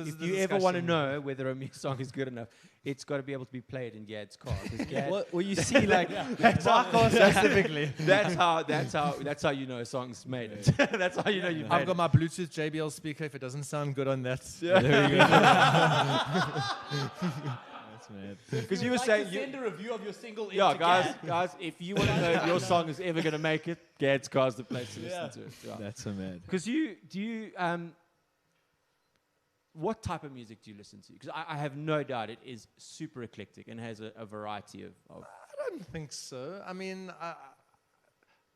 D: is
C: if
D: the
C: you ever want to
D: discussion.
C: know whether a song is good enough, it's got to be able to be played in Gad's car. 'Cause Gad,
E: Well, you see, like,
C: that's how
D: specifically.
C: that's how you know a song's made it. That's how you know you've made
D: I've got
C: it.
D: my Bluetooth JBL speaker. If it doesn't sound good on that,
E: there we go. That's mad.
C: Because you
F: would
C: were
F: like
C: saying,
F: to send a review of your single.
C: yeah,
F: into
C: guys,
F: Gad.
C: if you want to know if your song is ever going to make it, Gad's car's the place to listen to it. Yeah.
E: That's so mad.
C: Because what type of music do you listen to? Because I have no doubt it is super eclectic and has a variety of
D: I don't think so. I mean,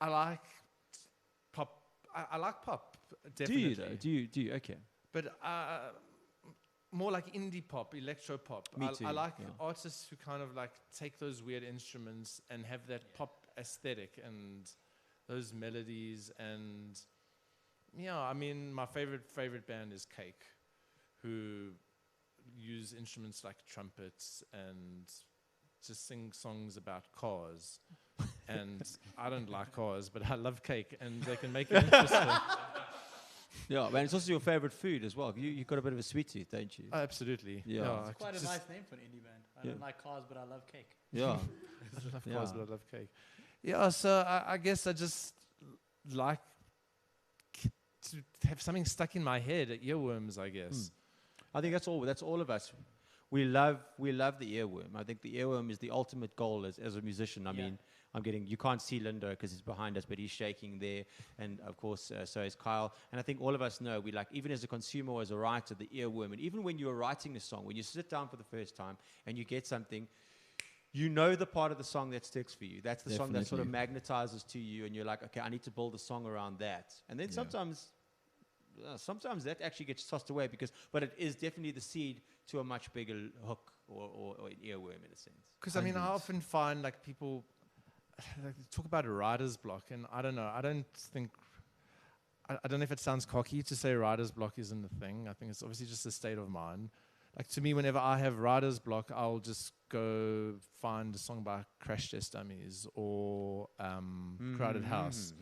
D: I like pop. I like pop. Definitely.
C: Do you though? Do you? Okay.
D: But more like indie pop, electro pop.
C: Me
D: I
C: too,
D: like
C: yeah.
D: artists who kind of like take those weird instruments and have that pop aesthetic and those melodies. And yeah, I mean, my favorite band is Cake, who use instruments like trumpets and just sing songs about cars. And I don't like cars, but I love Cake, and they can make it interesting.
C: Yeah, and it's also your favorite food as well. You've got a bit of a sweet tooth, don't you?
D: Absolutely.
C: Yeah.
D: I
F: It's quite a
D: just
F: nice name for an indie band. I
C: Yeah.
F: don't like cars, but I love cake.
C: Yeah.
D: I love
C: Yeah.
D: cars, but I love Cake. Yeah, so I guess I just like to have something stuck in my head, earworms, I guess.
C: I think that's all of us. We love the earworm. I think the earworm is the ultimate goal as a musician. I
F: Yeah.
C: mean, you can't see Lindo because he's behind us, but he's shaking there. And of course, so is Kyle. And I think all of us know, we like, even as a consumer or as a writer, the earworm. And even when you're writing a song, when you sit down for the first time and you get something, you know the part of the song that sticks for you. That's the song that sort of magnetizes to you. And you're like, okay, I need to build a song around that. And then sometimes that actually gets tossed away but it is definitely the seed to a much bigger hook or an earworm in a sense.
D: Because I mean, I often find like people like, talk about a writer's block, and I don't know. I don't know if it sounds cocky to say writer's block isn't a thing. I think it's obviously just a state of mind. Like to me, whenever I have writer's block, I'll just go find a song by Crash Test Dummies or Crowded House.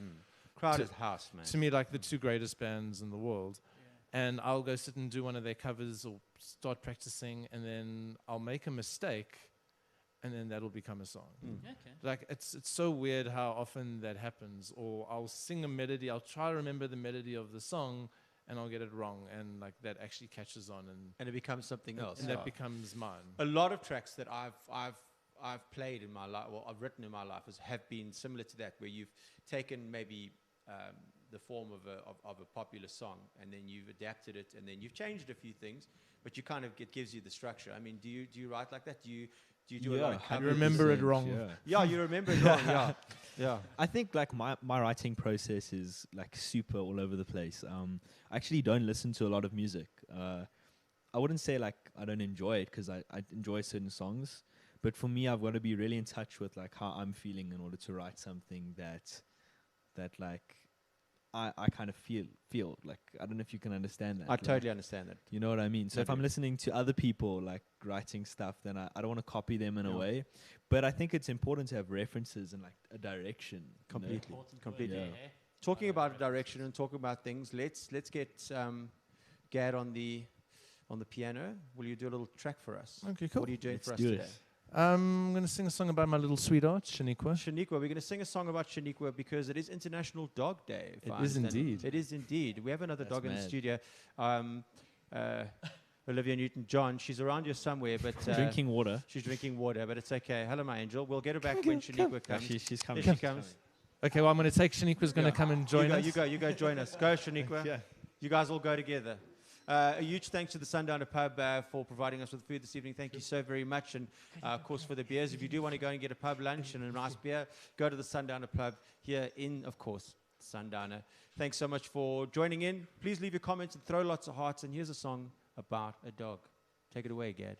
C: Crowded House, man.
D: To me, like the two greatest bands in the world. And I'll go sit and do one of their covers or start practicing, and then I'll make a mistake, and then that'll become a song.
F: Okay.
D: Like it's so weird how often that happens. Or I'll sing a melody, I'll try to remember the melody of the song, and I'll get it wrong, and like that actually catches on,
C: And it becomes something else.
D: and that becomes mine.
C: A lot of tracks that I've played in my life, or I've written in my life, have been similar to that, where you've taken maybe the form of a popular song, and then you've adapted it, and then you've changed a few things, but you kind of it gives you the structure. I mean, do you write like that? Do you do a lot of
D: I
C: covers?
D: remember it wrong.
C: Yeah, you remember it wrong. Yeah.
E: I think like my writing process is like super all over the place. I actually don't listen to a lot of music. I wouldn't say like I don't enjoy it, because I enjoy certain songs, but for me, I've got to be really in touch with like how I'm feeling in order to write something that like I kind of feel like. I don't know if you can understand that.
C: I totally understand that.
E: You know what I mean? So if I'm
C: Totally.
E: listening to other people like writing stuff, then I don't want to copy them in a way. But I think it's important to have references and like a direction. you know?
C: Completely.
F: Important
C: Completely.
F: word
E: Yeah.
F: there.
C: Talking about a direction and talking about things, let's get Gad on the piano. Will you do a little track for us?
D: Okay, cool.
C: What are you doing
E: Let's
C: for us
E: do
C: today?
E: it.
D: I'm going to sing a song about my little sweetheart, Shaniqua.
C: Shaniqua. We're going to sing a song about Shaniqua because it is International Dog Day. if
D: It
C: I
D: is
C: understand.
D: indeed.
C: It is indeed. We have another
E: That's
C: dog in the
E: mad.
C: studio. Olivia Newton-John. She's around here somewhere, but
E: Drinking water.
C: she's drinking water, but it's okay. Hello, my angel. We'll get her back when Shaniqua comes.
E: She's coming.
C: There she comes.
D: Okay, well, I'm going to take Shaniqua's going to come and join us.
C: You go join us. Go, Shaniqua. You guys all go together. A huge thanks to the Sundowner Pub for providing us with food this evening. Thank you so very much. And, of course, for the beers, if you do want to go and get a pub lunch and a nice beer, go to the Sundowner Pub here in, of course, Sundowner. Thanks so much for joining in. Please leave your comments and throw lots of hearts. And here's a song about a dog. Take it away, Gad.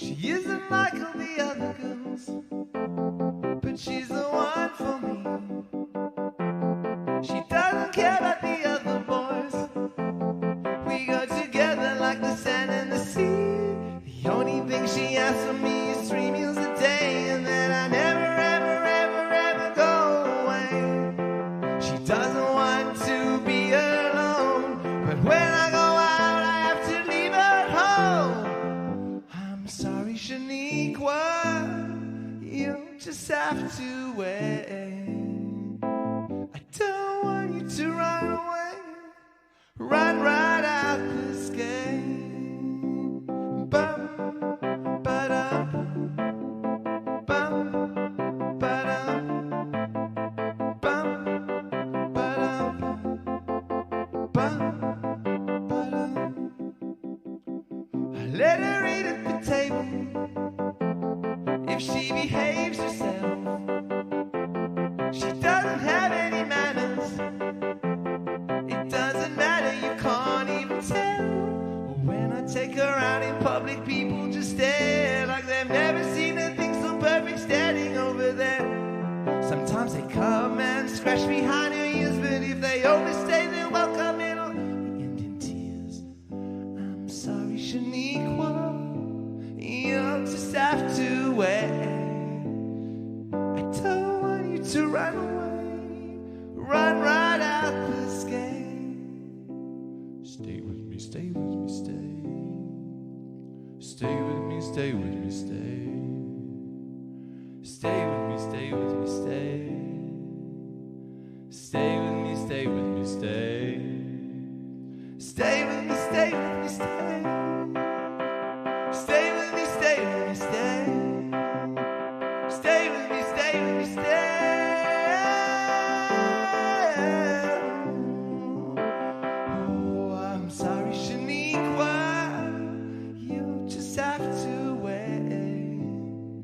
A: She isn't like all the other girls, but she's the one for me. She doesn't care about the other boys. We go together like the sand and the sea. The only thing she asks from me is 3 meals a day, and then I never, ever, ever, ever go away. She doesn't want to be alone, but when I go out, I have to leave her at home. I'm sorry, Shaniqua, you just have to wait. I don't want you to run away, run right out this gate. Bum, ba-dum, bum, ba-dum, bum, ba-dum, bum, ba-dum. I let her eat at the table if she behaves herself. She doesn't have any manners. It doesn't matter, you can't even tell. When I take her out in public, people just stare like they've never seen a thing so perfect standing over there. Sometimes they come and scratch behind her ears, but if they overstay their welcome, it'll end in tears. I'm sorry, Shaniqua, you'll just have to wait. I don't want you to run away, run right out this gate. Stay with me, stay with me, stay. Stay with me, stay with me, stay. Stay with me, stay with me, stay. Stay with me, stay with me, stay. Stay with me, stay with me, stay. Stay with me, stay with me, stay. Stay with me, stay with me, stay. Oh, I'm sorry, Shaniqua, you just have to wait.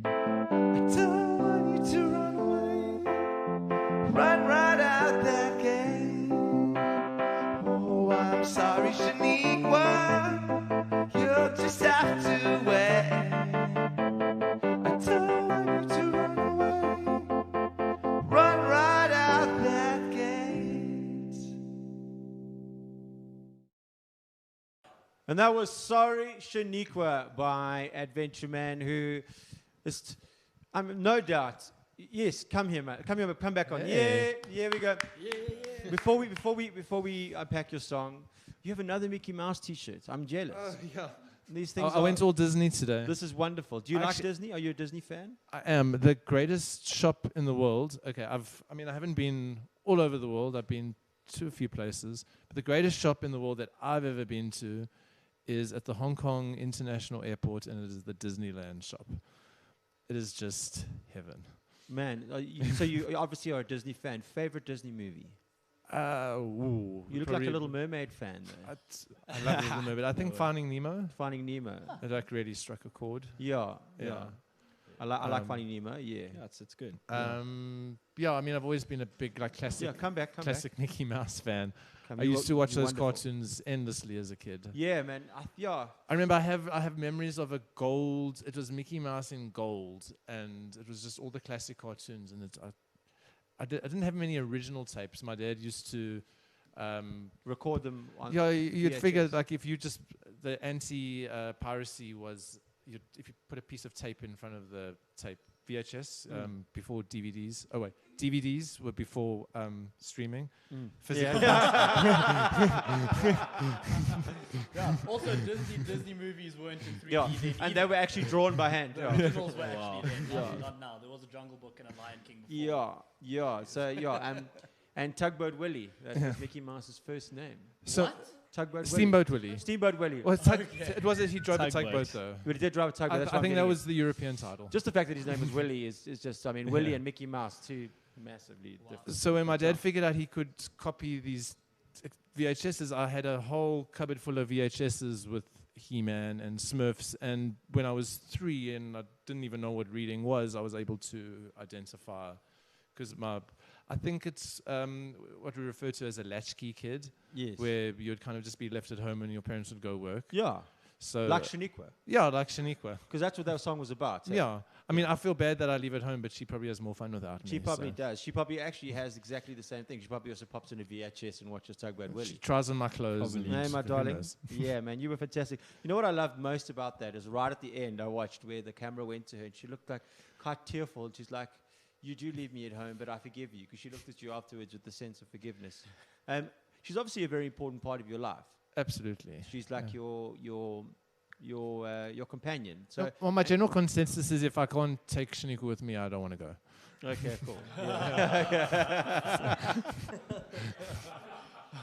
A: I don't want you to run away, run right out that gate. Oh, I'm sorry, Shaniqua, you'll just have to wait. I don't want you to run away, run right out that gate.
C: And that was Sorry Shaniqua by Adventure Man, who is, no doubt, yes, come here, mate. Come here, come back on. Yeah, we go. Before we unpack your song, you have another Mickey Mouse T-shirt. I'm jealous.
D: Yeah.
C: These things.
D: I went all Disney today.
C: This is wonderful. Do you like
D: Actually-
C: Disney? Are you a Disney fan?
D: I am. The greatest shop in the world. Okay, I haven't been all over the world. I've been to a few places. But the greatest shop in the world that I've ever been to is at the Hong Kong International Airport, and it is the Disneyland shop. It is just heaven.
C: Man, so you obviously are a Disney fan. Favorite Disney movie? You look like a Little Mermaid fan, though.
D: I love Little Mermaid. I think Finding Nemo.
C: Finding Nemo.
D: It like really struck a chord.
C: Yeah. I like Finding Nemo. Yeah.
E: Yeah, it's good.
D: I've always been a big like classic
C: Come back.
D: classic Mickey Mouse fan.
C: Come
D: I used to watch
C: you're
D: those
C: wonderful.
D: cartoons endlessly as a kid.
C: Yeah, man.
D: I remember I have memories of a gold. It was Mickey Mouse in gold, and it was just all the classic cartoons. And I didn't have many original tapes. My dad used to
C: Record them on.
D: Yeah, you'd figure
C: VHS.
D: like if you just the anti piracy was if you put a piece of tape in front of the tape VHS before DVDs. Oh wait, DVDs were before streaming. Physical.
F: Yeah. Also, Disney movies weren't in 3D
C: Yeah,
F: then
C: and
F: either.
C: they were actually drawn by hand.
F: The
C: Yeah.
F: originals were actually then, not now. There was a Jungle Book and a Lion King before.
C: Yeah. So and Tugboat Willie. That was Mickey Mouse's first name.
D: So
F: What?
C: Tugboat
D: Steamboat Willie.
C: Willie. Steamboat Willie.
D: Well, it was he drove a
E: Tugboat.
D: tugboat though.
C: But he did drive a tugboat. That's
D: I
C: why I'm
D: think that
C: getting
D: was the European title.
C: it. Just the fact that his name was Willie is just. I mean, Willie and Mickey Mouse, two massively different.
D: So when my dad figured out he could copy these VHSs, I had a whole cupboard full of VHSs with He-Man and Smurfs. And when I was 3 and I didn't even know what reading was, I was able to identify because I think it's what we refer to as a latchkey kid,
C: Yes.
D: where you'd kind of just be left at home and your parents would go work.
C: Yeah.
D: So
C: Like Shaniqua,
D: yeah, like Shaniqua.
C: because that's what that song was about. eh?
D: Yeah. I mean, I feel bad that I leave at home, but she probably has more fun without me.
C: She probably
D: so.
C: does. She probably actually has exactly the same thing. She probably also pops in a VHS and watches Tugboat
D: She
C: Willie.
D: tries on my clothes.
E: Probably.
D: And
C: Hey, my
D: who
C: darling.
D: knows?
C: Yeah, man, you were fantastic. You know what I loved most about that is right at the end, I watched where the camera went to her and she looked like quite tearful. And she's like, "You do leave me at home, but I forgive you," because she looked at you afterwards with the sense of forgiveness. She's obviously a very important part of your life.
D: Absolutely.
C: She's like your companion. So
D: Well, my general consensus is if I can't take Shaniqua with me, I don't want to go.
C: okay, cool.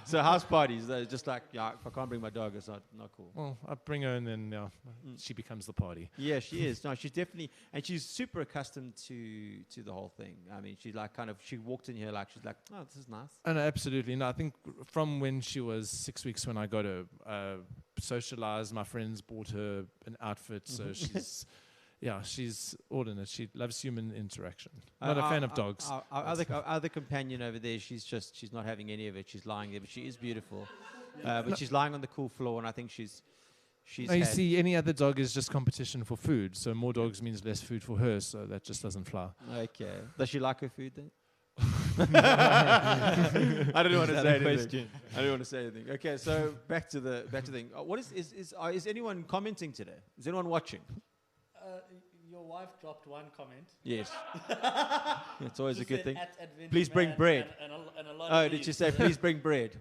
C: So house parties, they're just like, yeah, if I can't bring my dog, it's not cool.
D: Well, I bring her and then she becomes the party.
C: Yeah, she is. No, she's definitely, and she's super accustomed to the whole thing. I mean, she's like she walked in here like, she's like, oh, this is nice.
D: And absolutely. No, I think from when she was 6 weeks when I got her, socialized, my friends bought her an outfit. So she's, yeah, she's all in it. She loves human interaction. Not a fan of dogs.
C: Our other companion over there, she's not having any of it. She's lying there, but she is beautiful. But she's lying on the cool floor, and I think she's.
D: No, you see, any other dog is just competition for food. So more dogs means less food for her. So that just doesn't fly.
C: Okay. Does she like her food then? I don't want to say anything. I don't want to say anything. Okay, so back to the thing. What is anyone commenting today? Is anyone watching?
F: Your wife dropped one comment.
C: Yes. It's always a
F: She
C: good
F: said,
C: thing.
F: "At Adventure
C: Please bring
F: Man,"
C: bread.
F: and a lot
C: Oh,
F: of
C: did you
F: leaves.
C: say please bring bread?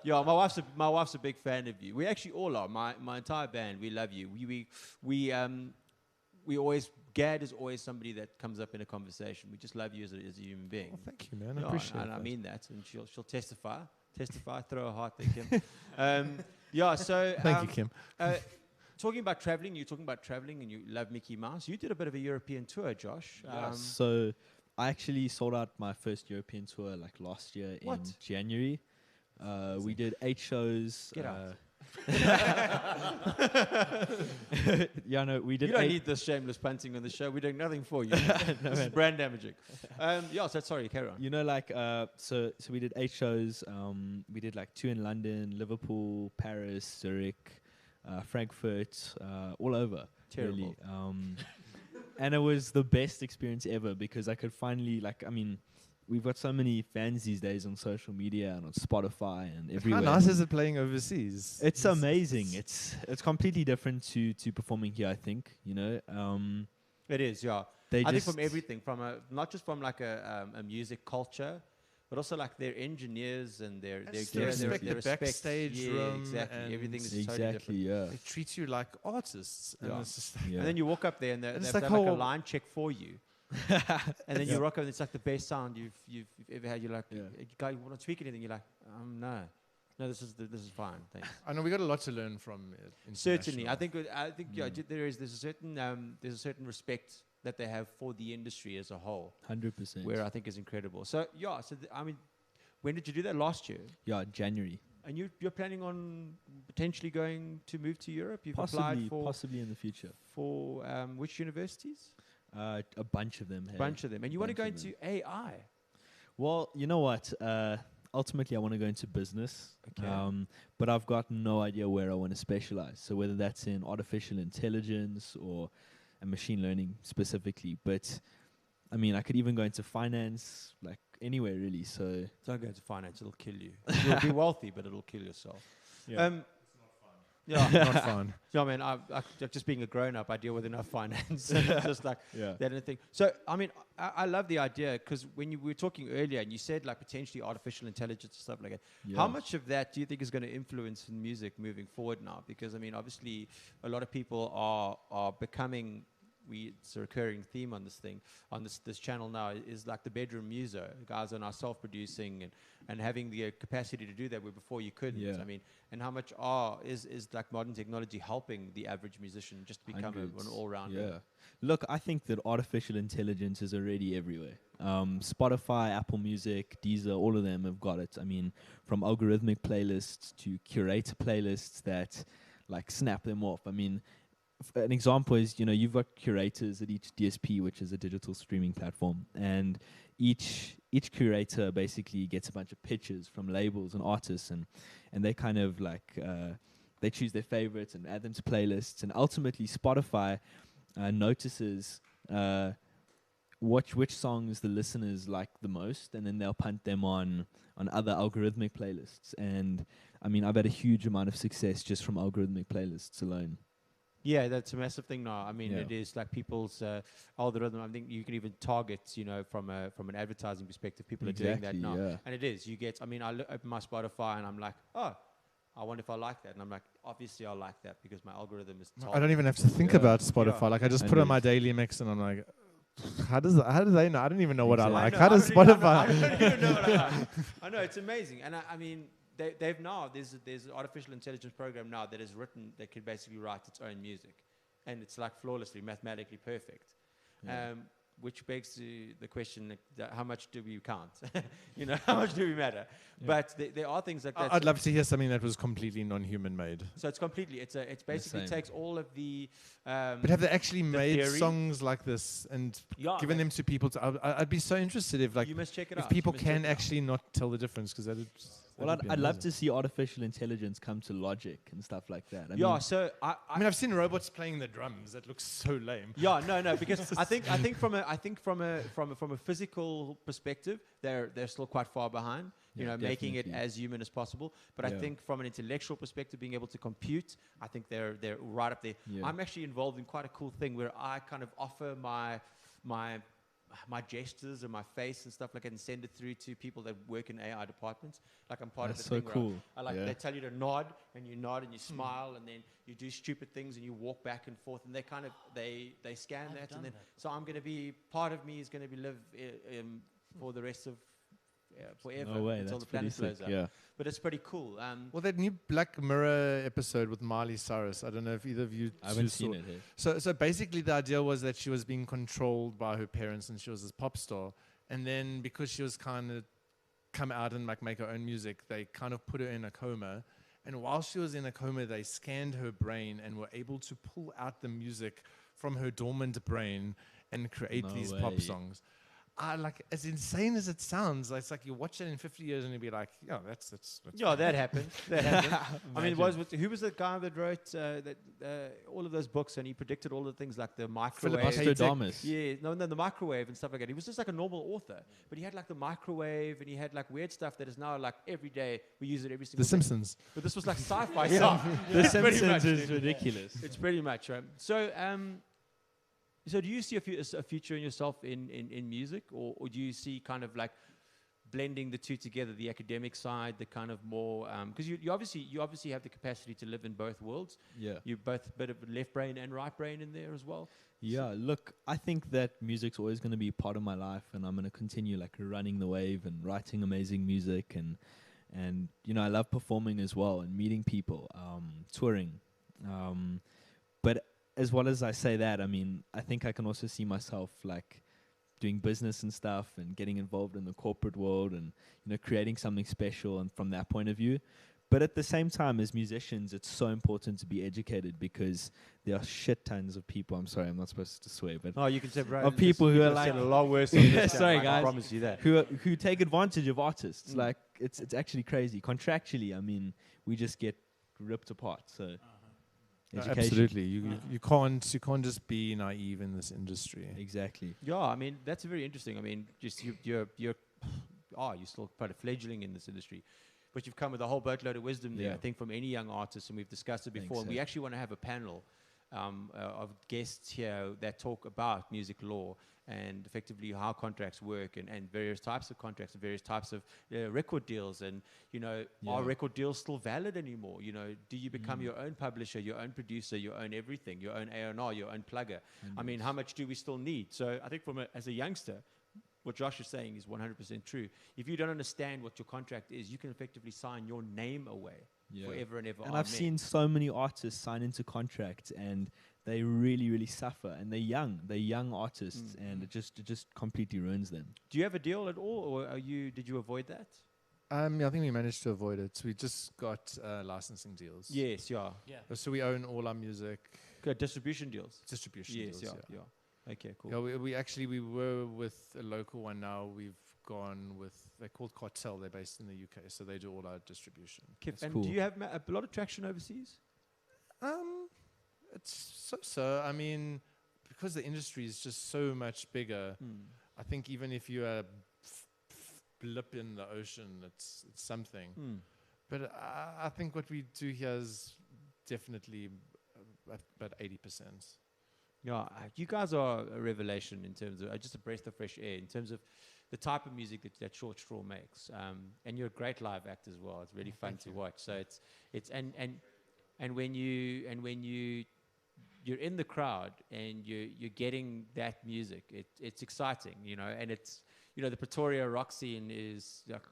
C: Yeah, my wife's a big fan of you. We actually all are. My entire band, we love you. We always Gad is always somebody that comes up in a conversation. We just love you as a human being.
D: Well, thank you, man. I
C: Yeah,
D: appreciate
C: and
D: that.
C: I mean that, and she'll testify, throw a heart there, Kim. Yeah, so
D: Thank you, Kim.
C: Talking about traveling, you're talking about traveling, and you love Mickey Mouse. You did a bit of a European tour, Josh.
E: So I actually sold out my first European tour like last year in
C: What?
E: January. We did 8 shows.
C: Get out.
E: Yeah, no, we did.
C: You don't
E: 8
C: need this shameless punting on the show. We're doing nothing for you. This is brand damaging. Yeah, so sorry, carry on.
E: You know, like so we did 8 shows. We did like 2 in London, Liverpool, Paris, Zurich, Frankfurt, all over.
C: Terrible.
E: Really. And it was the best experience ever because I could finally we've got so many fans these days on social media and on Spotify and everywhere.
D: How nice is it playing overseas?
E: It's amazing. It's completely different to performing here, I think. You know,
C: It is, yeah.
E: They
C: I think
E: just-
C: from everything, not just from like a music culture, but also like their engineers and their
D: And
C: gear,
D: just the respect, the
C: respect.
D: backstage
C: Yeah,
D: room
C: exactly.
D: and
C: Everything is totally
E: exactly,
C: different.
E: yeah.
D: They treat you like artists. And
C: Yeah.
D: it's just
E: Yeah.
C: And then you walk up there and
D: it's
C: they've
D: like
C: done like a
D: how-
C: line check for you. And then you rock up and it's like the best sound you've ever had. You're like,
E: Yeah.
C: you guys want to tweak anything? You're like, no, this is fine. Thanks.
D: I know we got a lot to learn from it.
C: Certainly, I think yeah, there's a certain respect that they have for the industry as a whole,
E: 100%.
C: where I think is incredible. So yeah, I mean, when did you do that? Last year?
E: Yeah, January.
C: And you're planning on potentially going to move to Europe? You've applied
E: Possibly in the future.
C: for which universities?
E: A bunch of them.
C: A bunch of them. And you want to go
E: bunch of
C: into AI?
E: Well, you know what? Ultimately, I want to go into business.
C: Okay.
E: But I've got no idea where I want to specialize. So whether that's in artificial intelligence or machine learning specifically. But I mean, I could even go into finance, like anywhere really. So
C: Don't go into finance; it'll kill you. You'll be wealthy, but it'll kill yourself.
E: Yeah.
C: Yeah,
D: not fun.
C: Yeah, man. I just being a grown-up, I deal with enough finance. Just like
E: Yeah.
C: that and thing. So, I mean, I love the idea because when we were talking earlier, and you said like potentially artificial intelligence and stuff like that.
E: Yeah.
C: How much of that do you think is going to influence in music moving forward now? Because I mean, obviously, a lot of people are becoming. It's a recurring theme on this thing, on this channel now, is like the bedroom muso. Guys are now self-producing and having the capacity to do that where before you couldn't.
E: Yeah.
C: I mean, and how much is like modern technology helping the average musician just become
E: Hundreds.
C: an all-rounder?
E: Yeah. Look, I think that artificial intelligence is already everywhere. Spotify, Apple Music, Deezer, all of them have got it. I mean, from algorithmic playlists to curator playlists that like snap them off. I mean, an example is, you've got curators at each DSP, which is a digital streaming platform, and each curator basically gets a bunch of pitches from labels and artists, and they kind of like they choose their favorites and add them to playlists, and ultimately Spotify notices which songs the listeners like the most, and then they'll punt them on other algorithmic playlists. And I mean, I've had a huge amount of success just from algorithmic playlists alone.
C: Yeah, that's a massive thing now. I mean,
E: Yeah.
C: it is like people's algorithm. I think you can even target, from an advertising perspective. People are doing that now,
E: yeah.
C: and it is. You get. I mean, I open my Spotify and I'm like, oh, I wonder if I like that, and I'm like, obviously I like that because my algorithm is.
D: I don't even have to think about Spotify.
C: Yeah.
D: Like I just
E: I
D: put on
E: know.
D: my daily mix, and I'm like, how do they know? I don't even know what I
E: Exactly.
D: like.
C: I
D: How
C: know,
D: does
C: I don't even-
D: Spotify?
C: I don't even know what I like. I know, it's amazing, and I mean, they've now there's an artificial intelligence program now that is written that can basically write its own music, and it's like flawlessly, mathematically perfect.
E: Yeah.
C: Which begs the question: how much do we count? How much do we matter? But there are things like that.
D: I'd love to hear something that was completely non-human made.
C: So it's completely. It's basically
E: same.
C: takes all of the.
D: But have they actually made
C: theory-
D: songs like this and
C: Yeah,
D: given
C: they-
D: them to people? I'd be so interested if
C: you must check it
D: if
C: out.
D: people
C: You must check
D: can
C: it out.
D: actually not tell the difference, because
E: Well, I'd love to see artificial intelligence come to Logic and stuff like that. I
C: Yeah.
E: mean,
C: So
D: I mean, I've seen robots playing the drums. That looks so lame.
C: Yeah, no, because I think from a physical perspective, they're still quite far behind. Making it
E: definitely.
C: as human as possible. But I
E: Yeah.
C: think from an intellectual perspective, being able to compute, I think they're right up there.
E: Yeah.
C: I'm actually involved in quite a cool thing where I kind of offer my gestures and my face and stuff like that, and send it through to people that work in AI departments. Like I'm part
E: That's
C: of
E: so
C: the thing where
E: cool.
C: I like
E: Yeah.
C: they tell you to nod and you smile, and then you do stupid things and you walk back and forth, and they kind of they scan
F: I've
C: that,
F: done
C: and then
F: that.
C: so I'm going to be part of me is going to be live for the rest of forever
E: no way,
C: until
E: that's
C: the planet
E: pretty sick.
C: blows up.
E: Yeah.
C: But it's pretty cool.
D: Well, that new Black Mirror episode with Miley Cyrus. I don't know if either of you
E: I haven't
D: two
E: seen
D: saw
E: it. Hey.
D: So basically the idea was that she was being controlled by her parents, and she was this pop star. And then because she was kind of come out and like make her own music, they kind of put her in a coma. And while she was in a coma, they scanned her brain and were able to pull out the music from her dormant brain and create
E: No
D: these
E: way.
D: pop songs. Like, as insane as it sounds, it's like you watch it in 50 years and you'll be like, yeah, that's
C: Yeah, that happened. That happened. I mean, who was the guy that wrote all of those books, and he predicted all the things like the microwave?
E: Nostradamus.
C: Yeah, no, the microwave and stuff like that. He was just like a normal author, but he had like the microwave, and he had like weird stuff that is now like every day we use it every single
D: The
C: day.
D: Simpsons.
C: But this was like sci-fi stuff.
E: The
C: It's pretty
E: Simpsons
C: much,
E: is
C: dude.
E: ridiculous.
C: It's pretty much right. So do you see a future in yourself in music, or do you see kind of like blending the two together, the academic side, the kind of more because you obviously have the capacity to live in both worlds.
E: Yeah.
C: You both a bit of left brain and right brain in there as well.
E: Yeah, look, I think that music's always going to be part of my life, and I'm going to continue like running the wave and writing amazing music, and I love performing as well and meeting people, touring. But as well as I say that, I mean, I think I can also see myself like doing business and stuff and getting involved in the corporate world and creating something special, and from that point of view. But at the same time, as musicians, it's so important to be educated, because there are shit tons of people. I'm sorry, I'm not supposed to swear, but
C: Oh, you can say, bro.
E: Of people who are like-
C: a lot worse.
E: Sorry,
C: I
E: guys.
C: promise you that.
E: who take advantage of artists. Like it's actually crazy. Contractually, I mean, we just get ripped apart. So education.
D: Absolutely. You can't just be naive in this industry.
E: Exactly.
C: Yeah, I mean that's very interesting. I mean, just you're still quite a fledgling in this industry, but you've come with a whole boatload of wisdom there.
E: Yeah.
C: I think from any young artist, and we've discussed it before.
E: Thanks,
C: And we
E: sir.
C: actually want to have a panel of guests here that talk about music law and effectively how contracts work, and various types of contracts, and various types of record deals, and are
E: Yeah.
C: record deals still valid anymore? Do you become your own publisher, your own producer, your own everything, your own A&R, your own plugger? I mean, how much do we still need? So I think as a youngster, what Josh is saying is 100% true. If you don't understand what your contract is, you can effectively sign your name away forever and ever.
E: And I've seen so many artists sign into contracts, and they really, really suffer. And they're young artists, and it just completely ruins them.
C: Do you have a deal at all, or did you avoid that?
D: I think we managed to avoid it. We just got licensing deals.
C: Yes, yeah.
F: Yeah.
D: So we own all our music.
C: Good distribution deals.
D: Distribution
C: Yes,
D: deals.
C: yeah. Okay, cool.
D: Yeah, we were with a local one now. We've gone with, they're called Cartel. They're based in the UK, so they do all our distribution.
C: And
E: cool.
C: do you have a lot of traction overseas?
D: It's so. I mean, because the industry is just so much bigger. I think even if you're a blip in the ocean, it's something. But I think what we do here is definitely about 80%.
C: Yeah, you guys are a revelation in terms of just a breath of fresh air in terms of the type of music that Short Straw makes. And you're a great live act as well. It's really fun to watch. So it's and when you're in the crowd and you're getting that music, it's exciting, you know. And it's, you know, the Pretoria rock scene is like,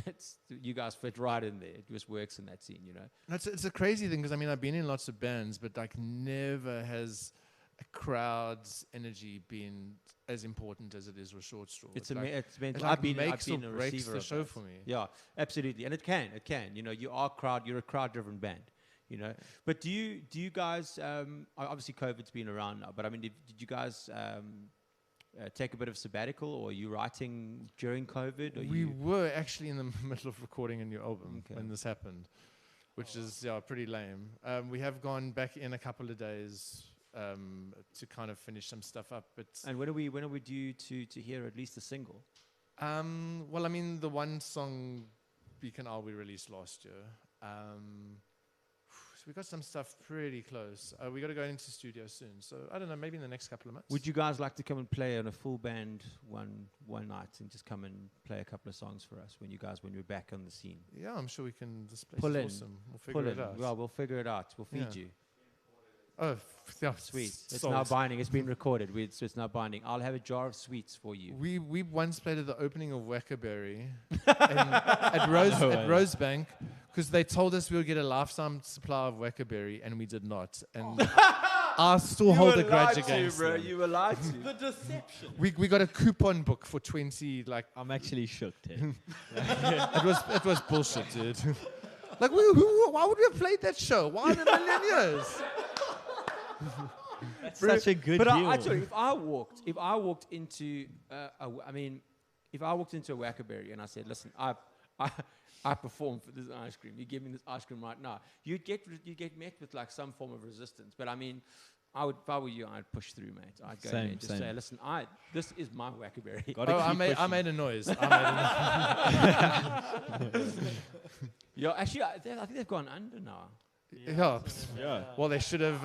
C: that's, you guys fit right in there. It just works in that scene, you know.
D: It's a crazy thing because I mean I've been in lots of bands, but like never has a crowd's energy been as important as it is with Short Straw.
C: It's
D: like,
C: been.
D: it
C: I've
D: like
C: been
D: makes or
C: a
D: breaks
C: receiver
D: the
C: of
D: show
C: those.
D: for me.
C: Yeah, absolutely, and it can. You know, you're a crowd-driven band. You know, but do you guys? Obviously, COVID's been around now, but I mean, did you guys take a bit of sabbatical, or are you writing during COVID? Or
D: We were actually in the middle of recording a new album when this happened, which is pretty lame. We have gone back in a couple of days to kind of finish some stuff up. But
C: and when are we due to hear at least a single?
D: Well, I mean, the one song, Beacon Isle, we released last year. So we got some stuff pretty close. We got to go into studio soon. So I don't know, maybe in the next couple of months.
C: Would you guys like to come and play on a full band one night and just come and play a couple of songs for us when we're back on the scene?
D: Yeah, I'm sure we can. This place
C: Pull
D: is
C: in.
D: awesome. We'll figure it out.
C: Well, we'll figure it out. We'll feed you.
D: Oh, yeah,
C: Sweet. It's
D: sold.
C: now binding. It's been recorded. So it's now binding. I'll have a jar of sweets for you.
D: We once played at the opening of Wackerberry at Rosebank because they told us we would get a lifetime supply of Wackerberry and we did not. And I still hold a grudge against them.
C: You were lied to.
F: The deception.
D: We got a coupon book for 20. Like
E: I'm actually shook, Ted.
D: it was bullshit, dude. Like why would we have played that show? Why in a million years?
E: That's such a good
C: But
E: deal.
C: I tell you, if I walked into if I walked into a Wackerberry and I said, listen, I perform for this ice cream. You give me this ice cream right now. You'd get met with like some form of resistance. But I mean, if I were you, I'd push through, mate. I'd go there and just say, listen, this is my Wackerberry.
D: I made a noise.
C: Yeah, actually, I think they've gone under now.
D: Yeah. Well, they should have.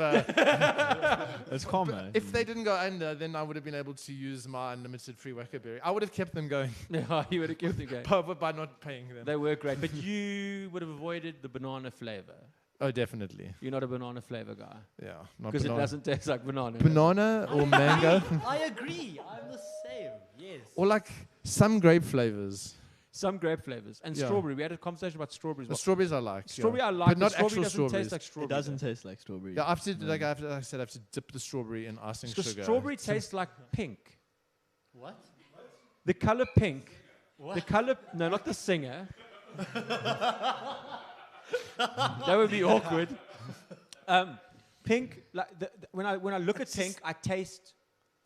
E: It's common.
D: If they didn't go under, then I would have been able to use my unlimited free Wackerberry. I would have kept them going.
C: Yeah, you would have kept them going.
D: by not paying them.
C: They were great, but you would have avoided the banana flavor.
D: Oh, definitely.
C: You're not a banana flavor guy.
D: Yeah, not
C: Because it
D: banana.
C: doesn't taste like banana.
D: Banana or mango,
F: I agree. I'm the same. Yes.
D: or like some grape flavors.
C: Some grape flavors. And
D: Yeah.
C: strawberry. We had a conversation about strawberries.
D: The strawberries I like.
C: Strawberry
D: yeah.
C: I like,
D: but not
C: strawberry
D: actual
C: doesn't
D: strawberries.
C: taste like
E: It
C: strawberry.
E: doesn't taste like strawberry.
D: Yeah, like I said, I have to dip the strawberry in icing
C: Because
D: sugar.
C: strawberry tastes like pink.
F: What?
C: The color pink.
F: What?
C: The color, no, not the singer. That would be awkward. Pink, like when I look at pink, I taste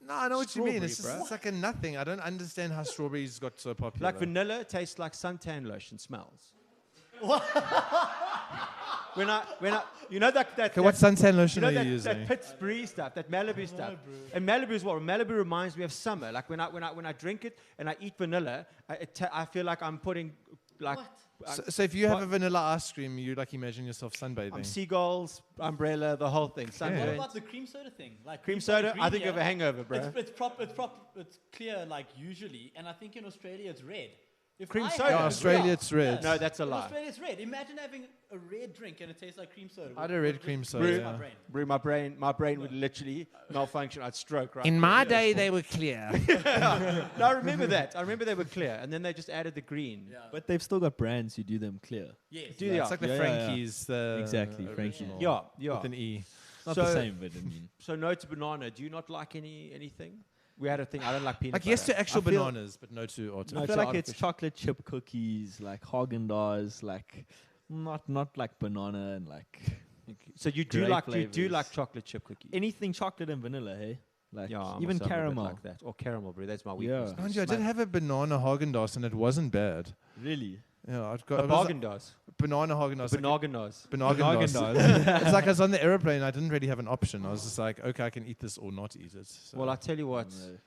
D: No, I know what you mean. It's
C: Strawberry,
D: just it's like a nothing. I don't understand how strawberries got so popular.
C: like vanilla tastes like suntan lotion smells. when I you know that
D: Okay, what suntan
C: you
D: lotion
C: know
D: are you
C: that
D: using?
C: Pittsburgh stuff, that Malibu stuff, and Malibu as well. Malibu reminds me of summer. Like when I drink it and I eat vanilla, I feel like I'm putting like.
F: What?
D: So if you have a vanilla ice cream, you like imagine yourself sunbathing.
C: I'm seagulls, umbrella, the whole thing.
F: What
C: Sunburnt.
F: about the cream soda thing? Like
C: Cream
F: we've got
C: soda?
F: green
C: I think you have a
F: here.
C: hangover, bro.
F: It's clear like usually, and I think in Australia it's red. If
C: Cream
F: I
C: soda?
D: Yeah,
F: have-
D: Australia it's red.
C: No, that's a
F: In
C: lie.
F: Australia it's red. Imagine having a red drink and it tastes like cream soda.
D: I had a red cream soda.
C: Brew-
D: yeah.
F: My brain.
C: My brain would literally malfunction. I'd stroke, right?
D: In my day, they were clear.
C: No, I remember that. I remember they were clear, and then they just added the green.
F: Yeah.
E: But they've still got brands who do them clear.
F: Yes.
C: Do they?
D: It's like the
E: Yeah, yeah, yeah.
D: Frankie's. The
E: Exactly, Frankie.
D: original,
C: Yeah.
D: With an E.
E: It's not
C: So-
E: the same, but I mean.
C: So no to banana. Do you not like anything? We had a thing. I don't like peanut
D: Like
C: butter.
D: yes to actual
E: I feel-
D: bananas, but no to
C: No
E: I
D: autumn.
C: to
E: feel like it's
C: artificial.
E: chocolate chip cookies, like Haagen-Dazs, like not like banana and like
C: So you do
E: Great
C: like
E: flavors.
C: chocolate chip cookies?
E: Anything chocolate and vanilla, hey? Like
C: Yeah, I'm
E: even
C: also a bit
E: caramel.
C: like that, or caramel, bro. That's my weakness.
E: Yeah.
D: Mind you, I did have a banana Haagen-Dazs and it wasn't bad.
E: Really?
D: Yeah, I've
C: A
D: got
C: bargain does.
D: banana Haagen-Dazs.
C: Banaganaz.
D: Banagen-Dazs. It's like I was on the aeroplane. I didn't really have an option. I was just like, okay, I can eat this or not eat it. So.
C: Well, I tell you what.
E: No.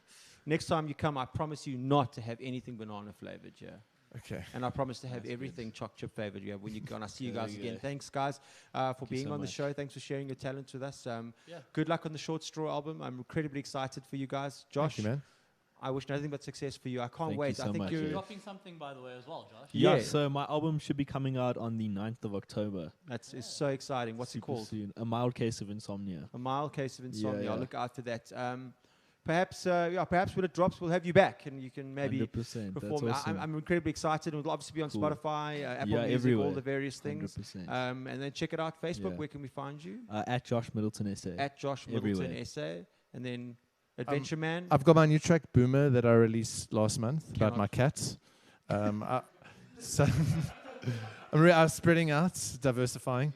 C: Next time you come, I promise you not to have anything banana flavored. Yeah.
D: okay.
C: And I promise to have
E: That's
C: everything choc chip flavored. Yeah, when you go, and I see you
E: There
C: guys
E: you
C: again.
E: go.
C: Thanks, guys, for
E: you
C: being
E: so
C: on the
E: much.
C: show. Thanks for sharing your talents with us.
F: Yeah.
C: Good luck on the Short Straw album. I'm incredibly excited for you guys. Josh,
D: Thank you, man.
C: I wish nothing but success for you. I can't
E: Thank you
C: wait.
E: so
C: I think
E: much,
C: you're.
E: yeah.
F: Dropping something, by the way, as well, Josh.
E: Yeah.
C: Yeah.
E: So my album should be coming out on the 9th of October.
C: That's it's so exciting. What's
E: Super
C: it called?
E: Soon. A Mild Case of Insomnia.
C: A Mild Case of Insomnia.
E: Yeah.
C: I'll look out for that. Perhaps when it drops, we'll have you back, and you can maybe
E: 100%.
C: perform.
E: That's awesome.
C: I'm incredibly excited. It'll obviously be on
E: Cool.
C: Spotify, Apple
E: Yeah,
C: Music,
E: everywhere.
C: all the various things.
E: 100%.
C: And then check it out. Facebook.
E: Yeah.
C: Where can we find you?
E: At Josh Middleton SA.
C: At Josh Middleton
E: Everywhere.
C: Essay, and then Adventure Man.
D: I've got my new track, Boomer, that I released last month about
C: Cannot-
D: my cats. So I'm spreading out, diversifying.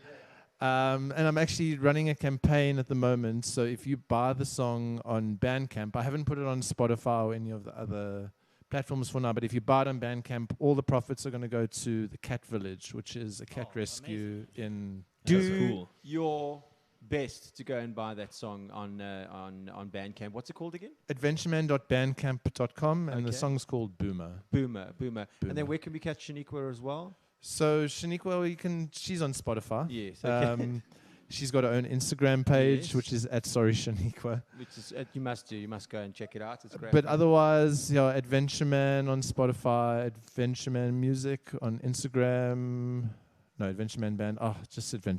D: And I'm actually running a campaign at the moment. So if you buy the song on Bandcamp, I haven't put it on Spotify or any of the other platforms for now, but if you buy it on Bandcamp, all the profits are going to go to the Cat Village, which is a cat rescue in...
E: That's
C: Do
E: cool.
C: your best to go and buy that song on Bandcamp. What's it called again?
D: adventureman.bandcamp.com, and the
C: Okay.
D: song's called Boomer.
C: Boomer. And then
D: Boomer.
C: where can we catch Shaniqua as well?
D: So Shaniqua, she's on Spotify.
C: Yes. Okay.
D: She's got her own Instagram page,
C: Yes.
D: which is @sorryshaniqua.
C: Which is you must do. You must go and check it out. It's great.
D: But otherwise, Adventure Man on Spotify, Adventure Man Music on Instagram. No, Adventure Man Band. Oh, just Adventure